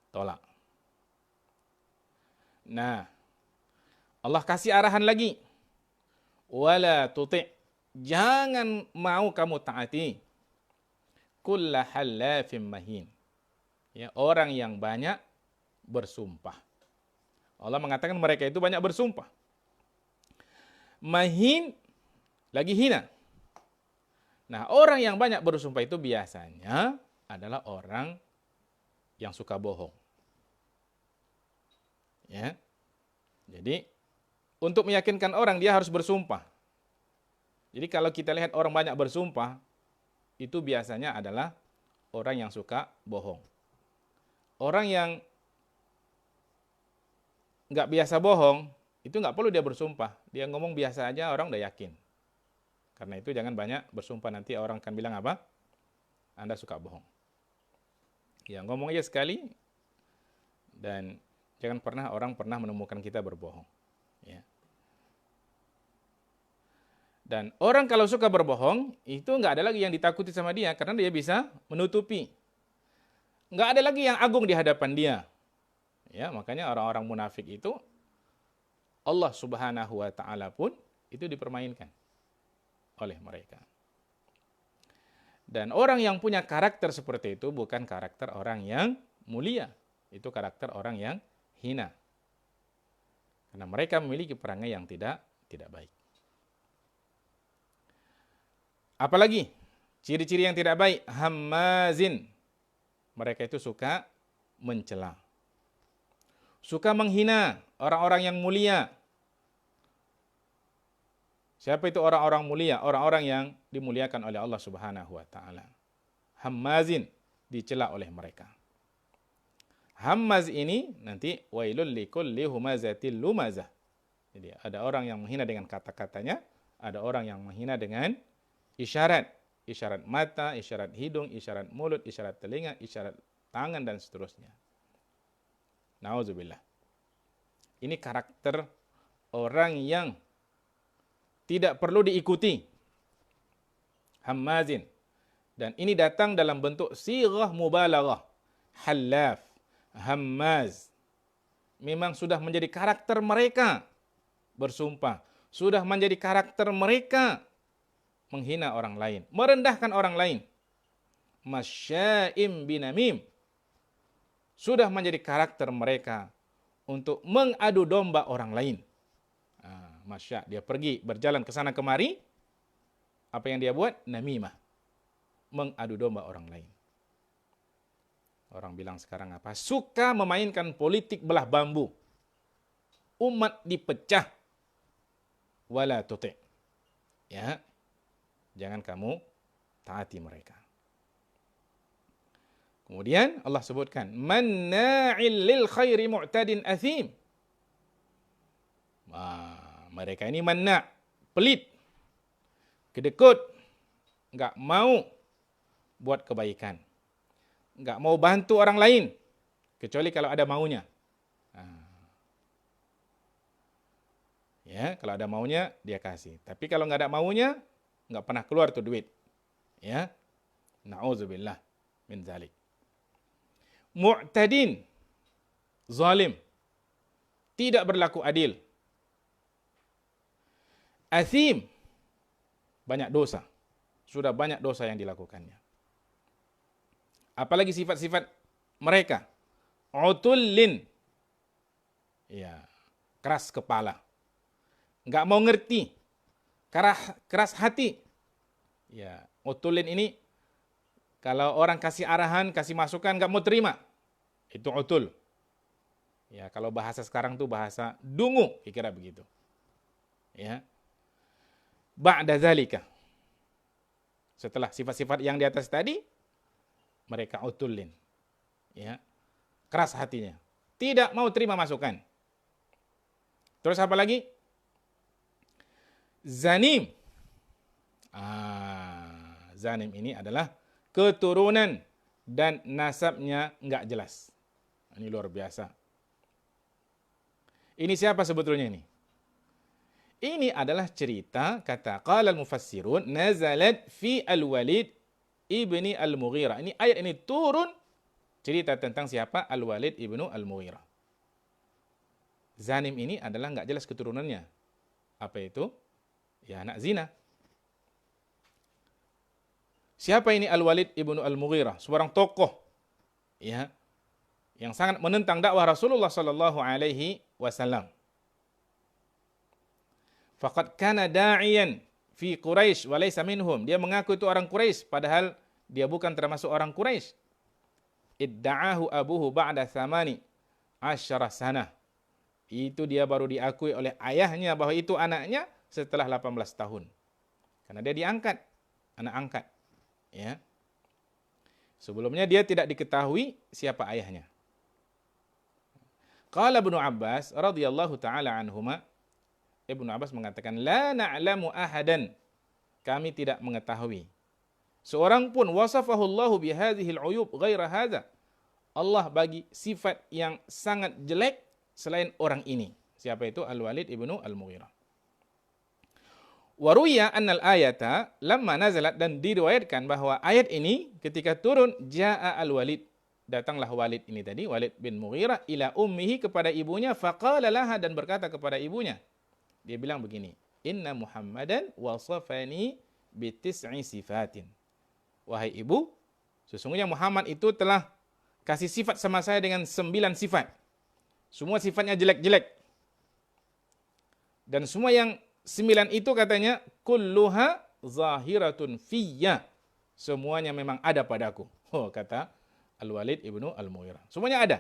tolak. Nah, Allah kasih arahan lagi, wala tuti', jangan mau kamu taati kulla halafim mahin, ya, orang yang banyak bersumpah. Allah mengatakan mereka itu banyak bersumpah. Mahin, lagi hina. Nah, orang yang banyak bersumpah itu biasanya adalah orang yang suka bohong. Ya. Jadi, untuk meyakinkan orang dia harus bersumpah. Jadi kalau kita lihat orang banyak bersumpah, itu biasanya adalah orang yang suka bohong. Orang yang nggak biasa bohong, itu nggak perlu dia bersumpah. Dia ngomong biasa aja, orang udah yakin. Karena itu jangan banyak bersumpah, nanti orang akan bilang apa? Anda suka bohong. Ya, ngomong aja sekali, dan jangan pernah orang menemukan kita berbohong. Ya. Dan orang kalau suka berbohong, itu nggak ada lagi yang ditakuti sama dia, karena dia bisa menutupi. Nggak ada lagi yang agung di hadapan dia. Ya, makanya orang-orang munafik itu, Allah Subhanahu wa Ta'ala pun itu dipermainkan oleh mereka. Dan orang yang punya karakter seperti itu bukan karakter orang yang mulia, itu karakter orang yang hina. Karena mereka memiliki perangai yang tidak baik. Apalagi ciri-ciri yang tidak baik, hammazin. Mereka itu suka mencela. Suka menghina orang-orang yang mulia. Siapa itu orang-orang mulia? Orang-orang yang dimuliakan oleh Allah Subhanahu wa Ta'ala. Hammazin, dicela oleh mereka. Hammaz ini nanti wailul likulli humazatil lumazah. Jadi ada orang yang menghina dengan kata-katanya, ada orang yang menghina dengan isyarat. Isyarat mata, isyarat hidung, isyarat mulut, isyarat telinga, isyarat tangan, dan seterusnya. Nauzubillah. Ini karakter orang yang tidak perlu diikuti. Hammazin. Dan ini datang dalam bentuk sighah mubalaghah. Hallaf, hammaz. Memang sudah menjadi karakter mereka bersumpah. Sudah menjadi karakter mereka menghina orang lain, merendahkan orang lain. Masya'im binamim. Sudah menjadi karakter mereka untuk mengadu domba orang lain. Masya, dia pergi berjalan ke sana kemari. Apa yang dia buat? Namimah. Mengadu domba orang lain. Orang bilang sekarang apa? Suka memainkan politik belah bambu. Umat dipecah. Wala tuti'. Ya. Jangan kamu taati mereka. Kemudian Allah sebutkan, manna'il lil khairi mu'tadin athim. Mereka ini manna', pelit, kedekut, enggak mau buat kebaikan, enggak mau bantu orang lain, kecuali kalau ada maunya. Ya, kalau ada maunya dia kasih. Tapi kalau enggak ada maunya, enggak pernah keluar tuh duit. Ya, na'udzubillah min dzalik. Mu'tadin, zalim, tidak berlaku adil. Athim, banyak dosa. Sudah banyak dosa yang dilakukannya. Apalagi sifat-sifat mereka. Utullin, ya, keras kepala. Enggak mau ngerti. Keras hati. Ya, utullin ini kalau orang kasih arahan, kasih masukan enggak mau terima. Itu utul. Ya, kalau bahasa sekarang tuh bahasa dungu, kira-kira begitu. Ya. Ba'da zalika. Setelah sifat-sifat yang di atas tadi, mereka utullin. Ya. Keras hatinya. Tidak mau terima masukan. Terus apa lagi? Zanim. Zanim ini adalah keturunan dan nasabnya enggak jelas. Ini luar biasa. Ini siapa sebetulnya ini? Ini adalah cerita, kata qala al-mufassirun, nazalat fi al-Walid ibni al-Mughirah. Ini ayat ini turun cerita tentang siapa? Al-Walid ibnu al-Mughirah. Zanim ini adalah enggak jelas keturunannya. Apa itu? Ya, anak zina. Siapa ini Al-Walid ibnu al-Mughirah? Seorang tokoh, ya, yang sangat menentang dakwah Rasulullah sallallahu alaihi wasallam. Faqad kana da'iyan fi Quraisy wa laysa minhum. Dia mengaku itu orang Quraisy padahal dia bukan termasuk orang Quraisy. Idda'ahu abuhu ba'da thamani asyara sanah. Itu dia baru diakui oleh ayahnya bahwa itu anaknya setelah 18 tahun. Karena dia diangkat, anak angkat. Ya. Sebelumnya dia tidak diketahui siapa ayahnya. Qala Ibnu Abbas radhiyallahu taala anhuma, Ibnu Abbas mengatakan, la na'lamu ahadan, kami tidak mengetahui seorang pun wasafahu Allahu bihadhihi al-uyub ghaira hadza. Allah bagi sifat yang sangat jelek selain orang ini. Siapa itu? Al-Walid ibnu Al-Mughirah. Waruya annal ayata lamma nazalat, dan diriwayatkan bahwa ayat ini ketika turun, jaa Al-Walid, datanglah Walid ini tadi, Walid bin Mughirah, ila ummihi, kepada ibunya, faqala laha, dan berkata kepada ibunya, dia bilang begini, inna Muhammadan wasafani bitis'i sifatin. Wahai ibu, sesungguhnya Muhammad itu telah kasih sifat sama saya dengan 9 sifat. Semua sifatnya jelek-jelek. Dan semua yang 9 itu katanya, kulluha zahiratun fiyya. Semuanya memang ada padaku. Oh, kata Al-Walid ibnu Al-Mughirah. Semuanya ada.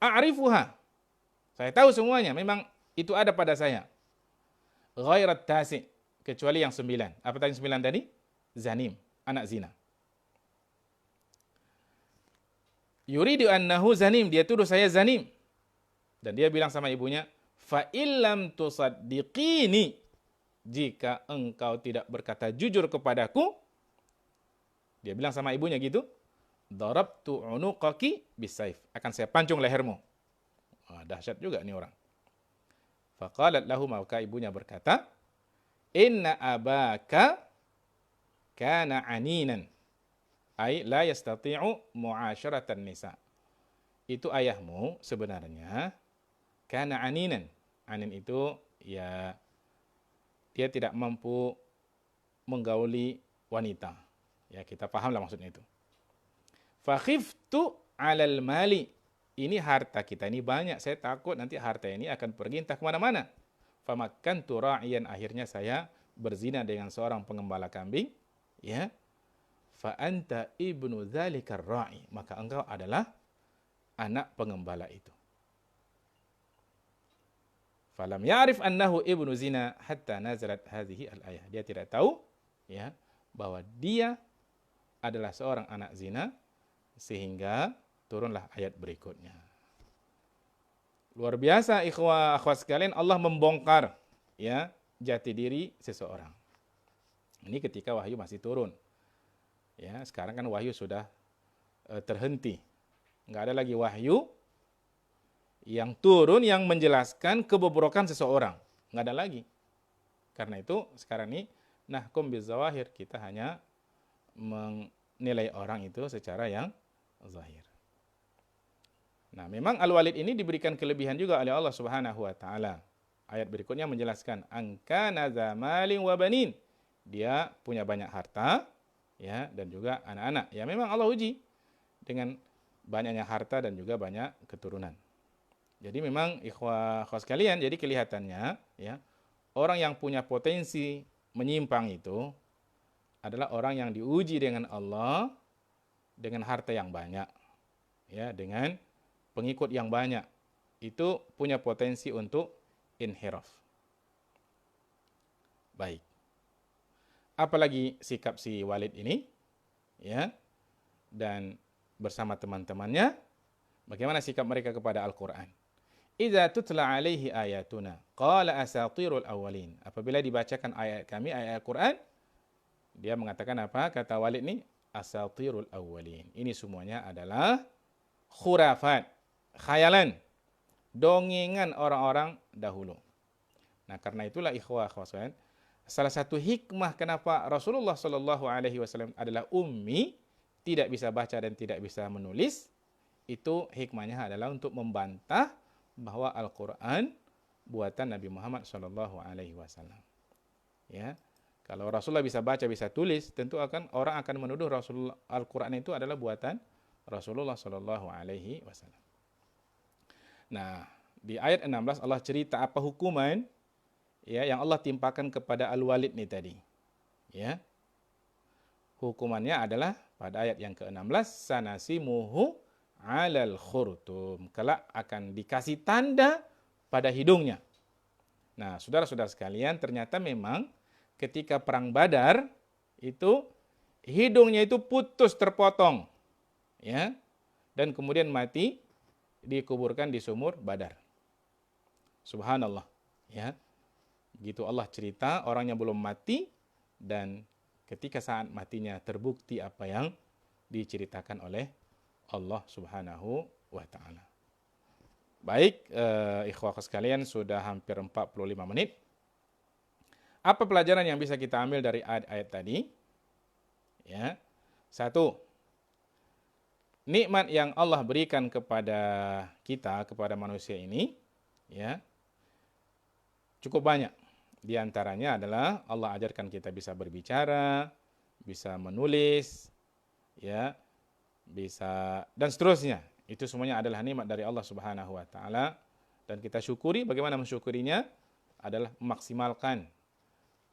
A'rifuha. Saya tahu semuanya, memang itu ada pada saya. Ghairat tasi, kecuali yang 9. Apa tadi 9 tadi? Zanim, anak zina. Yuridu annahu zanim, dia tuduh saya zanim. Dan dia bilang sama ibunya, fa illam tusaddiqini, jika engkau tidak berkata jujur kepadaku, dia bilang sama ibunya gitu, darabtu unuqaki bisayf, akan saya pancung lehermu. Dahsyat juga nih orang. Faqalat lahu, maka ibunya berkata, inna abaka kana aninan, ay la yastati'u mu'asyaratan nisa. Itu ayahmu sebenarnya kana aninan. Anin itu ya dia tidak mampu menggauli wanita. Ya, kita pahamlah maksudnya itu. Fa khiftu 'alal mali. Ini harta kita ini banyak, saya takut nanti harta ini akan pergi entah kemana mana. Famakkantu ra'iyan, akhirnya saya berzina dengan seorang pengembala kambing, ya. Fa anta ibnu dzalikar ra'i, maka engkau adalah anak pengembala itu. Falam ya'rif annahu ibnu zina hatta nazalat hadhihi al-ayah. Dia tidak tahu, ya, bahwa dia adalah seorang anak zina sehingga turunlah ayat berikutnya. Luar biasa ikhwah akhwat sekalian, Allah membongkar, ya, jati diri seseorang. Ini ketika wahyu masih turun. Ya, sekarang kan wahyu sudah terhenti. Enggak ada lagi wahyu yang turun yang menjelaskan kebobrokan seseorang. Enggak ada lagi. Karena itu sekarang ini nahkum bizawahir, kita hanya menilai orang itu secara yang zahir. Nah, memang Al-Walid ini diberikan kelebihan juga oleh Allah Subhanahu wa taala. Ayat berikutnya menjelaskan, angkana zamalin wa banin. Dia punya banyak harta, ya, dan juga anak-anak. Ya, memang Allah uji dengan banyaknya harta dan juga banyak keturunan. Jadi memang ikhwah sekalian, jadi kelihatannya, ya, orang yang punya potensi menyimpang itu adalah orang yang diuji dengan Allah dengan harta yang banyak, ya, dengan pengikut yang banyak. Itu punya potensi untuk inhiraf. Baik. Apalagi sikap si Walid ini, ya, dan bersama teman-temannya, bagaimana sikap mereka kepada Al-Quran? Idza tutla alaihi ayatuna qala asatirul awwalin. Apabila dibacakan ayat kami, ayat Al-Quran, dia mengatakan apa? Kata Walid ini, asatirul awwalin. Ini semuanya adalah khurafat, khayalan, dongengan orang-orang dahulu. Nah, karena itulah ikhwah akhwat, salah satu hikmah kenapa Rasulullah SAW adalah ummi, tidak bisa baca dan tidak bisa menulis, itu hikmahnya adalah untuk membantah bahwa Al-Quran buatan Nabi Muhammad SAW. Ya, kalau Rasulullah bisa baca, bisa tulis, tentu orang akan menuduh Rasulullah Al-Quran itu adalah buatan Rasulullah SAW. Nah, di ayat 16 Allah cerita apa hukuman, ya yang Allah timpakan kepada Al-Walid nih tadi. Ya. Hukumannya adalah pada ayat yang ke-16, sanasimuhu 'alal khurtum. Kelak akan dikasih tanda pada hidungnya. Nah, saudara-saudara sekalian, ternyata memang ketika perang Badar itu hidungnya itu putus terpotong. Ya. Dan kemudian mati dikuburkan di sumur Badar. Subhanallah, ya. Begitu Allah cerita orangnya belum mati dan ketika saat matinya terbukti apa yang diceritakan oleh Allah Subhanahu wa taala. Baik, ikhwah sekalian, sudah hampir 45 menit. Apa pelajaran yang bisa kita ambil dari ayat-ayat tadi? Ya. Satu, nikmat yang Allah berikan kepada kita, kepada manusia ini, ya, cukup banyak. Di antaranya adalah Allah ajarkan kita bisa berbicara, bisa menulis, ya, bisa dan seterusnya. Itu semuanya adalah nikmat dari Allah Subhanahu wa taala dan kita syukuri. Bagaimana mensyukurinya? Adalah memaksimalkan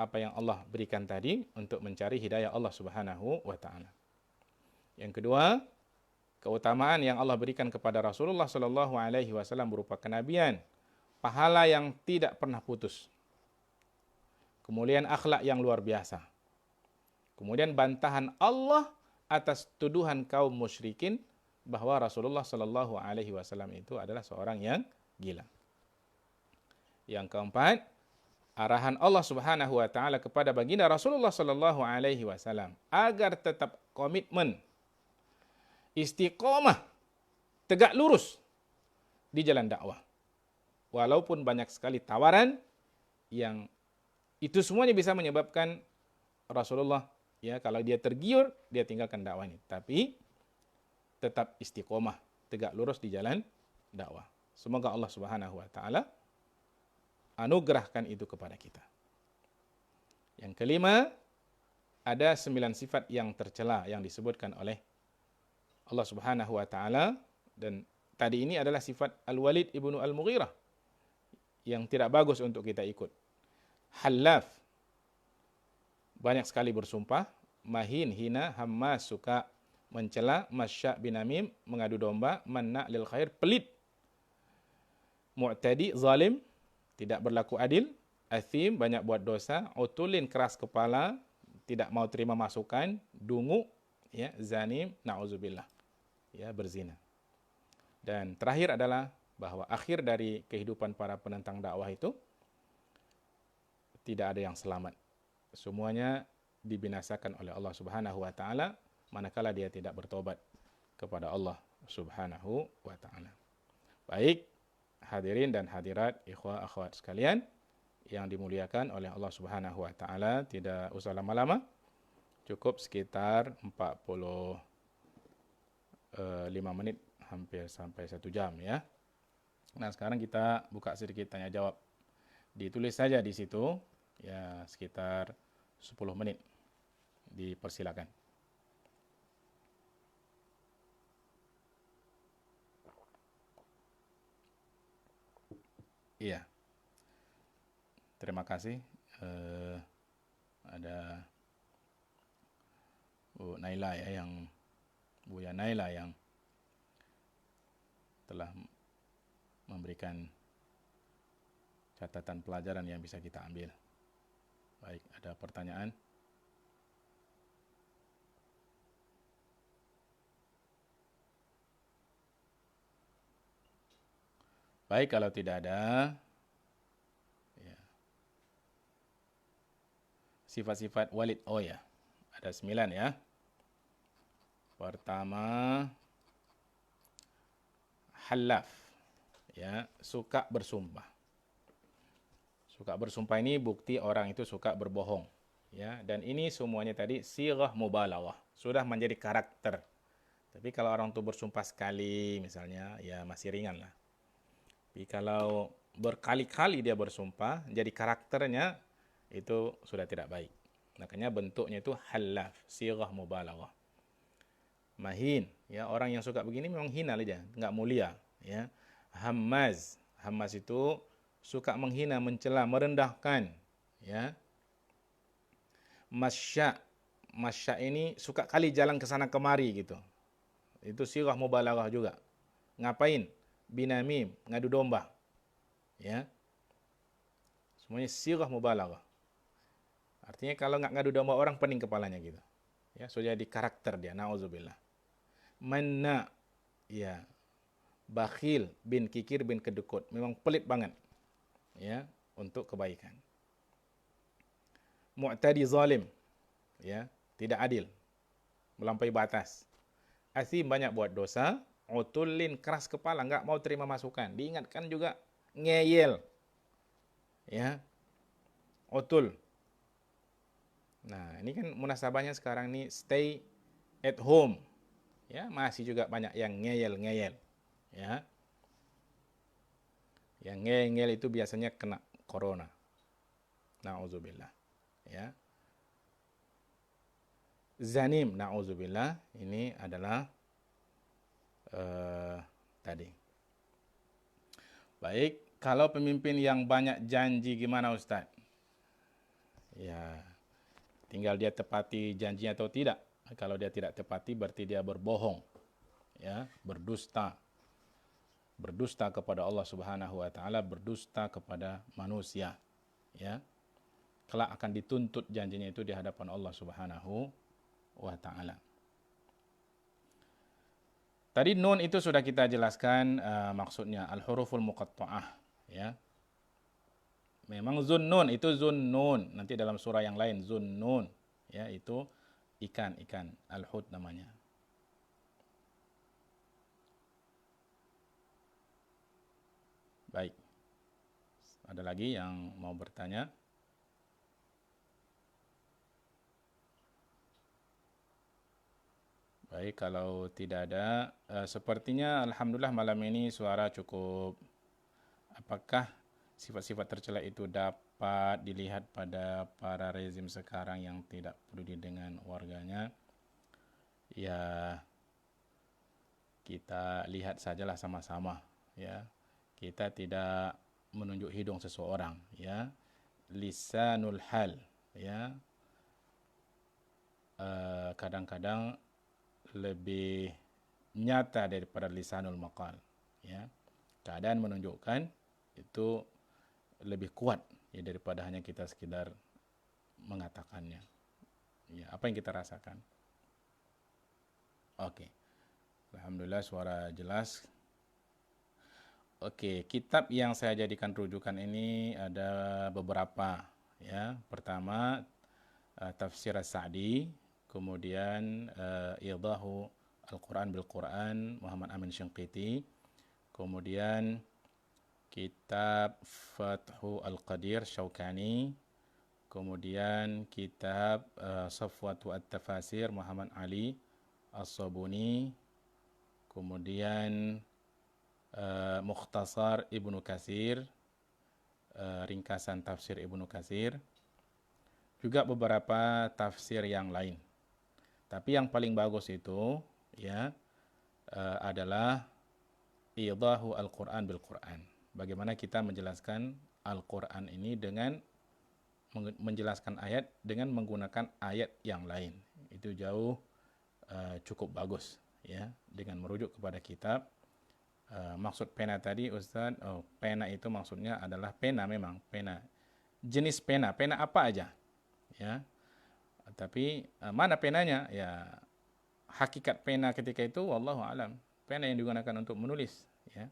apa yang Allah berikan tadi untuk mencari hidayah Allah Subhanahu wa taala. Yang kedua, keutamaan yang Allah berikan kepada Rasulullah sallallahu alaihi wasallam berupa kenabian, pahala yang tidak pernah putus. Kemudian akhlak yang luar biasa. Kemudian bantahan Allah atas tuduhan kaum musyrikin bahwa Rasulullah sallallahu alaihi wasallam itu adalah seorang yang gila. Yang keempat, arahan Allah Subhanahu wa taala kepada baginda Rasulullah sallallahu alaihi wasallam agar tetap komitmen, istiqomah, tegak lurus di jalan dakwah. Walaupun banyak sekali tawaran yang itu semuanya bisa menyebabkan Rasulullah, ya, kalau dia tergiur, dia tinggalkan dakwah ini. Tapi tetap istiqomah, tegak lurus di jalan dakwah. Semoga Allah Subhanahu wa taala anugerahkan itu kepada kita. Yang kelima, ada 9 sifat yang tercela yang disebutkan oleh Allah Subhanahu wa taala, dan tadi ini adalah sifat Al-Walid ibnu Al-Mughirah yang tidak bagus untuk kita ikut. Halaf, banyak sekali bersumpah. Mahin, hina, hammas, suka mencela. Masya' binamim, mengadu domba. Manna' lil khair, pelit. Mu'tadi, zalim, tidak berlaku adil. Athim, banyak buat dosa. Utulin, keras kepala, tidak mau terima masukan. Dungu, ya, zanim, na'udzubillah, ya, berzina. Dan terakhir adalah bahwa akhir dari kehidupan para penentang dakwah itu tidak ada yang selamat. Semuanya dibinasakan oleh Allah Subhanahu wa taala manakala dia tidak bertobat kepada Allah Subhanahu wa taala. Baik, hadirin dan hadirat, ikhwah akhwat sekalian yang dimuliakan oleh Allah Subhanahu wa taala, tidak usah lama-lama. Cukup sekitar 45 menit, hampir sampai 1 jam, ya. Nah, sekarang kita buka sedikit tanya jawab. Ditulis saja di situ, ya, sekitar 10 menit. Dipersilakan. Iya. Terima kasih. Ada Bu Naila, ya, yang Buya Naila yang telah memberikan catatan pelajaran yang bisa kita ambil. Baik, ada pertanyaan? Baik, kalau tidak ada, ya. Sifat-sifat walid, oh ya, ada 9, ya. Pertama, halaf, ya, suka bersumpah. Suka bersumpah ini bukti orang itu suka berbohong, ya, dan ini semuanya tadi sighah mubalaghah, sudah menjadi karakter. Tapi kalau orang itu bersumpah sekali misalnya, ya masih ringan lah. Tapi kalau berkali-kali dia bersumpah, jadi karakternya itu sudah tidak baik. Makanya bentuknya itu halaf, sighah mubalaghah. Mahin, ya, orang yang suka begini memang hina aja, nggak mulia, ya. Hammaz, hammaz itu suka menghina, mencela, merendahkan, ya. Masya ini suka kali jalan ke sana kemari gitu. Itu sirah mubalaghah juga. Ngapain? Binamim, ngadu domba. Ya. Semuanya sirah mubalaghah. Artinya kalau nggak ngadu domba orang, pening kepalanya gitu. Ya, sudah jadi karakter dia, na'udzubillah. Manna, ya, bakhil bin kikir bin kedekut. Memang pelit banget. Ya, untuk kebaikan. Mu'tadi zalim, ya, tidak adil, melampaui batas. Asim, banyak buat dosa. Utulin, keras kepala, nggak mau terima masukan. Diingatkan juga ngeyel, ya, utul. Nah, ini kan munasabahnya sekarang nih stay at home, ya, masih juga banyak yang ngeyel, ya. Yang ngeyel itu biasanya kena corona. Na'udzubillah, ya. Zanim, na'udzubillah, ini adalah tadi. Baik, kalau pemimpin yang banyak janji gimana Ustaz? Ya, tinggal dia tepati janjinya atau tidak. Kalau dia tidak tepati berarti dia berbohong, ya, berdusta. Berdusta kepada Allah Subhanahu wa taala, berdusta kepada manusia, ya. Kelak akan dituntut janjinya itu di hadapan Allah Subhanahu wa taala. Tadi nun itu sudah kita jelaskan maksudnya al-huruful muqatta'ah, ya. Memang zunnun itu zunnun, nanti dalam surah yang lain zunnun, ya, itu ikan al-hud namanya. Baik. Ada lagi yang mau bertanya? Baik, kalau tidak ada, sepertinya alhamdulillah malam ini suara cukup. Apakah sifat-sifat tercela itu dapat dilihat pada para rezim sekarang yang tidak peduli dengan warganya? Ya, kita lihat sajalah sama-sama, ya. Kita tidak menunjuk hidung seseorang, ya. Lisanul hal, ya. Kadang-kadang lebih nyata daripada lisanul maqal, ya. Keadaan menunjukkan itu lebih kuat, ya, daripada hanya kita sekedar mengatakannya. Ya, apa yang kita rasakan? Oke. Alhamdulillah suara jelas. Oke, kitab yang saya jadikan rujukan ini ada beberapa, ya. Pertama Tafsir As-Sa'di, kemudian Idahu Al-Quran bil-Quran Muhammad Amin Syinqiti, kemudian kitab Fathu Al-Qadir Syaukani, kemudian kitab Safwatu At-Tafasir Muhammad Ali As-Sabuni, kemudian Mukhtasar Ibnu Katsir, ringkasan tafsir Ibnu Katsir, juga beberapa tafsir yang lain. Tapi yang paling bagus itu, ya, adalah Idahu Al-Quran bil-Quran. Bagaimana kita menjelaskan Al-Quran ini dengan menjelaskan ayat dengan menggunakan ayat yang lain. Itu jauh cukup bagus, ya, dengan merujuk kepada kitab. Maksud pena tadi Ustaz, pena itu maksudnya adalah pena, memang pena. Jenis pena apa aja, ya. Tapi mana penanya? Ya, hakikat pena ketika itu wallahu alam. Pena yang digunakan untuk menulis, ya.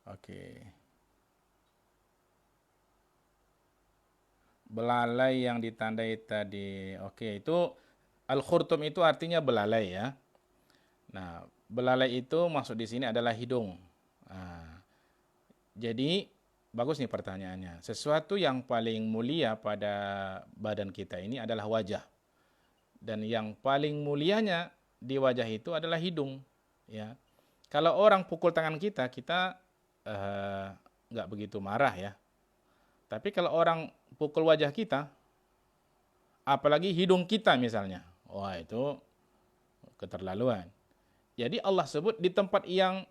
Oke. Belalai yang ditandai tadi. Oke, itu al-khurtum itu artinya belalai, ya. Nah, belalai itu maksud di sini adalah hidung. Nah, jadi bagus nih pertanyaannya. Sesuatu yang paling mulia pada badan kita ini adalah wajah. Dan yang paling mulianya di wajah itu adalah hidung, ya. Kalau orang pukul tangan kita, kita nggak begitu marah, ya. Tapi kalau orang pukul wajah kita, apalagi hidung kita misalnya, wah itu keterlaluan. Jadi Allah sebut di tempat yang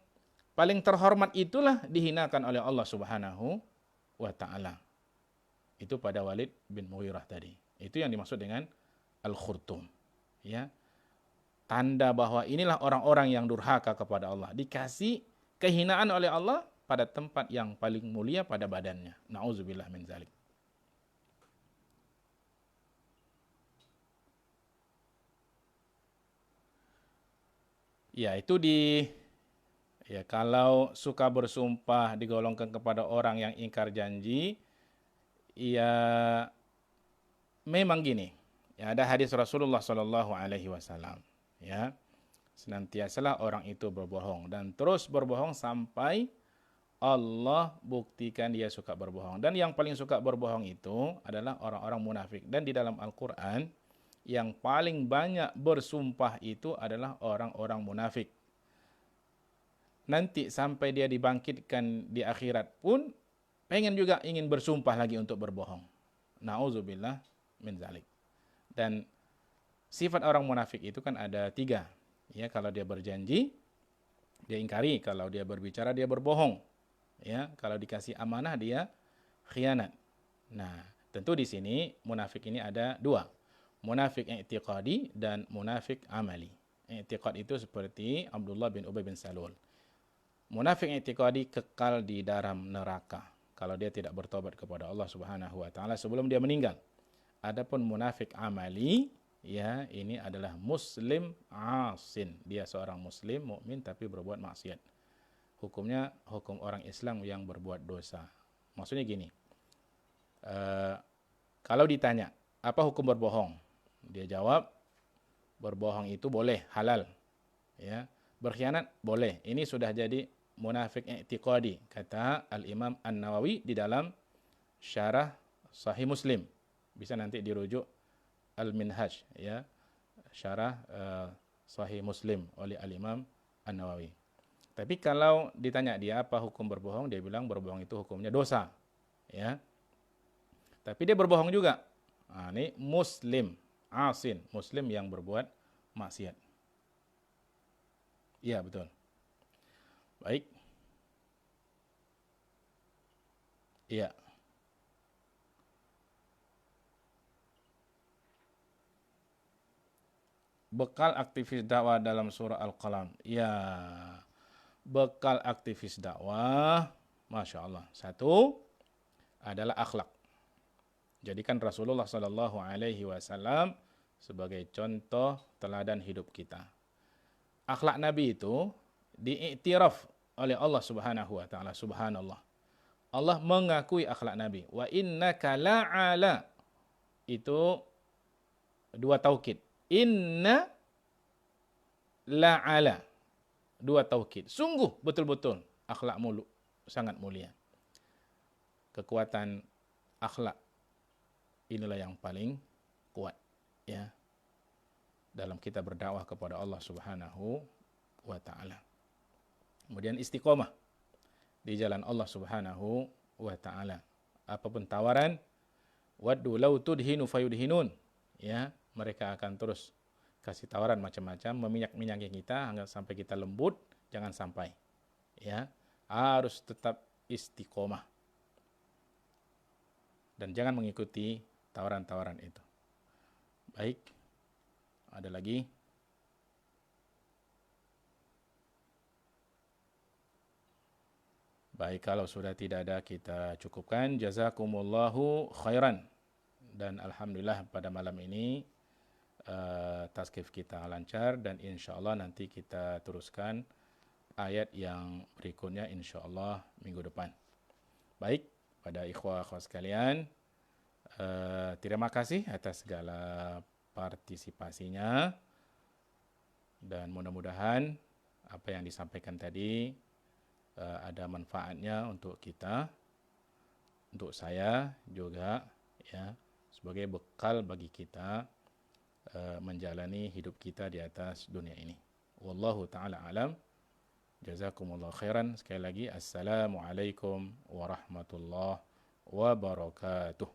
paling terhormat itulah dihinakan oleh Allah Subhanahu wa taala. Itu pada Walid bin Mughirah tadi. Itu yang dimaksud dengan al-khurtum. Ya. Tanda bahwa inilah orang-orang yang durhaka kepada Allah. Dikasih kehinaan oleh Allah pada tempat yang paling mulia pada badannya. Na'udzubillah min zalik. Ya, itu ya kalau suka bersumpah digolongkan kepada orang yang ingkar janji, ya memang gini. Ya, ada hadis Rasulullah Shallallahu alaihi wasallam, ya. Senantiasalah orang itu berbohong dan terus berbohong sampai Allah buktikan dia suka berbohong. Dan yang paling suka berbohong itu adalah orang-orang munafik. Dan di dalam Al-Quran, yang paling banyak bersumpah itu adalah orang-orang munafik. Nanti sampai dia dibangkitkan di akhirat pun, pengen juga ingin bersumpah lagi untuk berbohong. Na'udzubillah min zalik. Dan sifat orang munafik itu kan ada 3. Ya, kalau dia berjanji, dia ingkari. Kalau dia berbicara, dia berbohong. Ya, kalau dikasih amanah dia khianat. Nah, tentu di sini munafik ini ada 2. Munafik i'tiqadi dan munafik amali. I'tiqad itu seperti Abdullah bin Ubay bin Salul. Munafik i'tiqadi kekal di dalam neraka kalau dia tidak bertobat kepada Allah Subhanahu wa taala sebelum dia meninggal. Adapun munafik amali, ya, ini adalah muslim asin. Dia seorang muslim mukmin tapi berbuat maksiat. Hukumnya hukum orang Islam yang berbuat dosa. Maksudnya gini, kalau ditanya, apa hukum berbohong? Dia jawab, berbohong itu boleh, halal. Ya, berkhianat boleh. Ini sudah jadi munafik i'tiqadi, kata Al-Imam An-Nawawi di dalam syarah Sahih Muslim. Bisa nanti dirujuk Al-Minhaj, ya, syarah Sahih Muslim oleh Al-Imam An-Nawawi. Tapi kalau ditanya dia apa hukum berbohong, dia bilang berbohong itu hukumnya dosa, ya. Tapi dia berbohong juga. Nah, ini muslim asin, muslim yang berbuat maksiat. Iya, betul. Baik. Iya. Bekal aktivis dakwah dalam surah Al-Qalam. Ya, bekal aktivis dakwah, Masya Allah. 1 adalah akhlak. Jadikan Rasulullah Sallallahu Alaihi Wasallam sebagai contoh teladan hidup kita. Akhlak Nabi itu diiktiraf oleh Allah Subhanahu Wa Taala. Subhanallah. Allah mengakui akhlak Nabi. Wa innaka la'ala. Itu 2 taukid. Inna la'ala. 2 taukid. Sungguh betul-betul akhlakmu sangat mulia. Kekuatan akhlak inilah yang paling kuat, ya, dalam kita berdakwah kepada Allah Subhanahu wa taala. Kemudian istiqomah di jalan Allah Subhanahu wa taala. Apapun tawaran, waddu law tudhinu fayudhinun, ya, mereka akan terus kasih tawaran macam-macam, meminyak-minyaki kita hingga sampai kita lembut, jangan sampai. Ya, harus tetap istiqomah. Dan jangan mengikuti tawaran-tawaran itu. Baik. Ada lagi? Baik, kalau sudah tidak ada kita cukupkan. Jazakumullahu khairan. Dan alhamdulillah pada malam ini taskif kita lancar dan insyaallah nanti kita teruskan ayat yang berikutnya insyaallah minggu depan. Baik, pada ikhwah-ikhwah sekalian, terima kasih atas segala partisipasinya dan mudah-mudahan apa yang disampaikan tadi ada manfaatnya untuk kita, untuk saya juga, ya, sebagai bekal bagi kita menjalani hidup kita di atas dunia ini. Wallahu ta'ala alam. Jazakumullah khairan. Sekali lagi, assalamualaikum warahmatullahi wabarakatuh.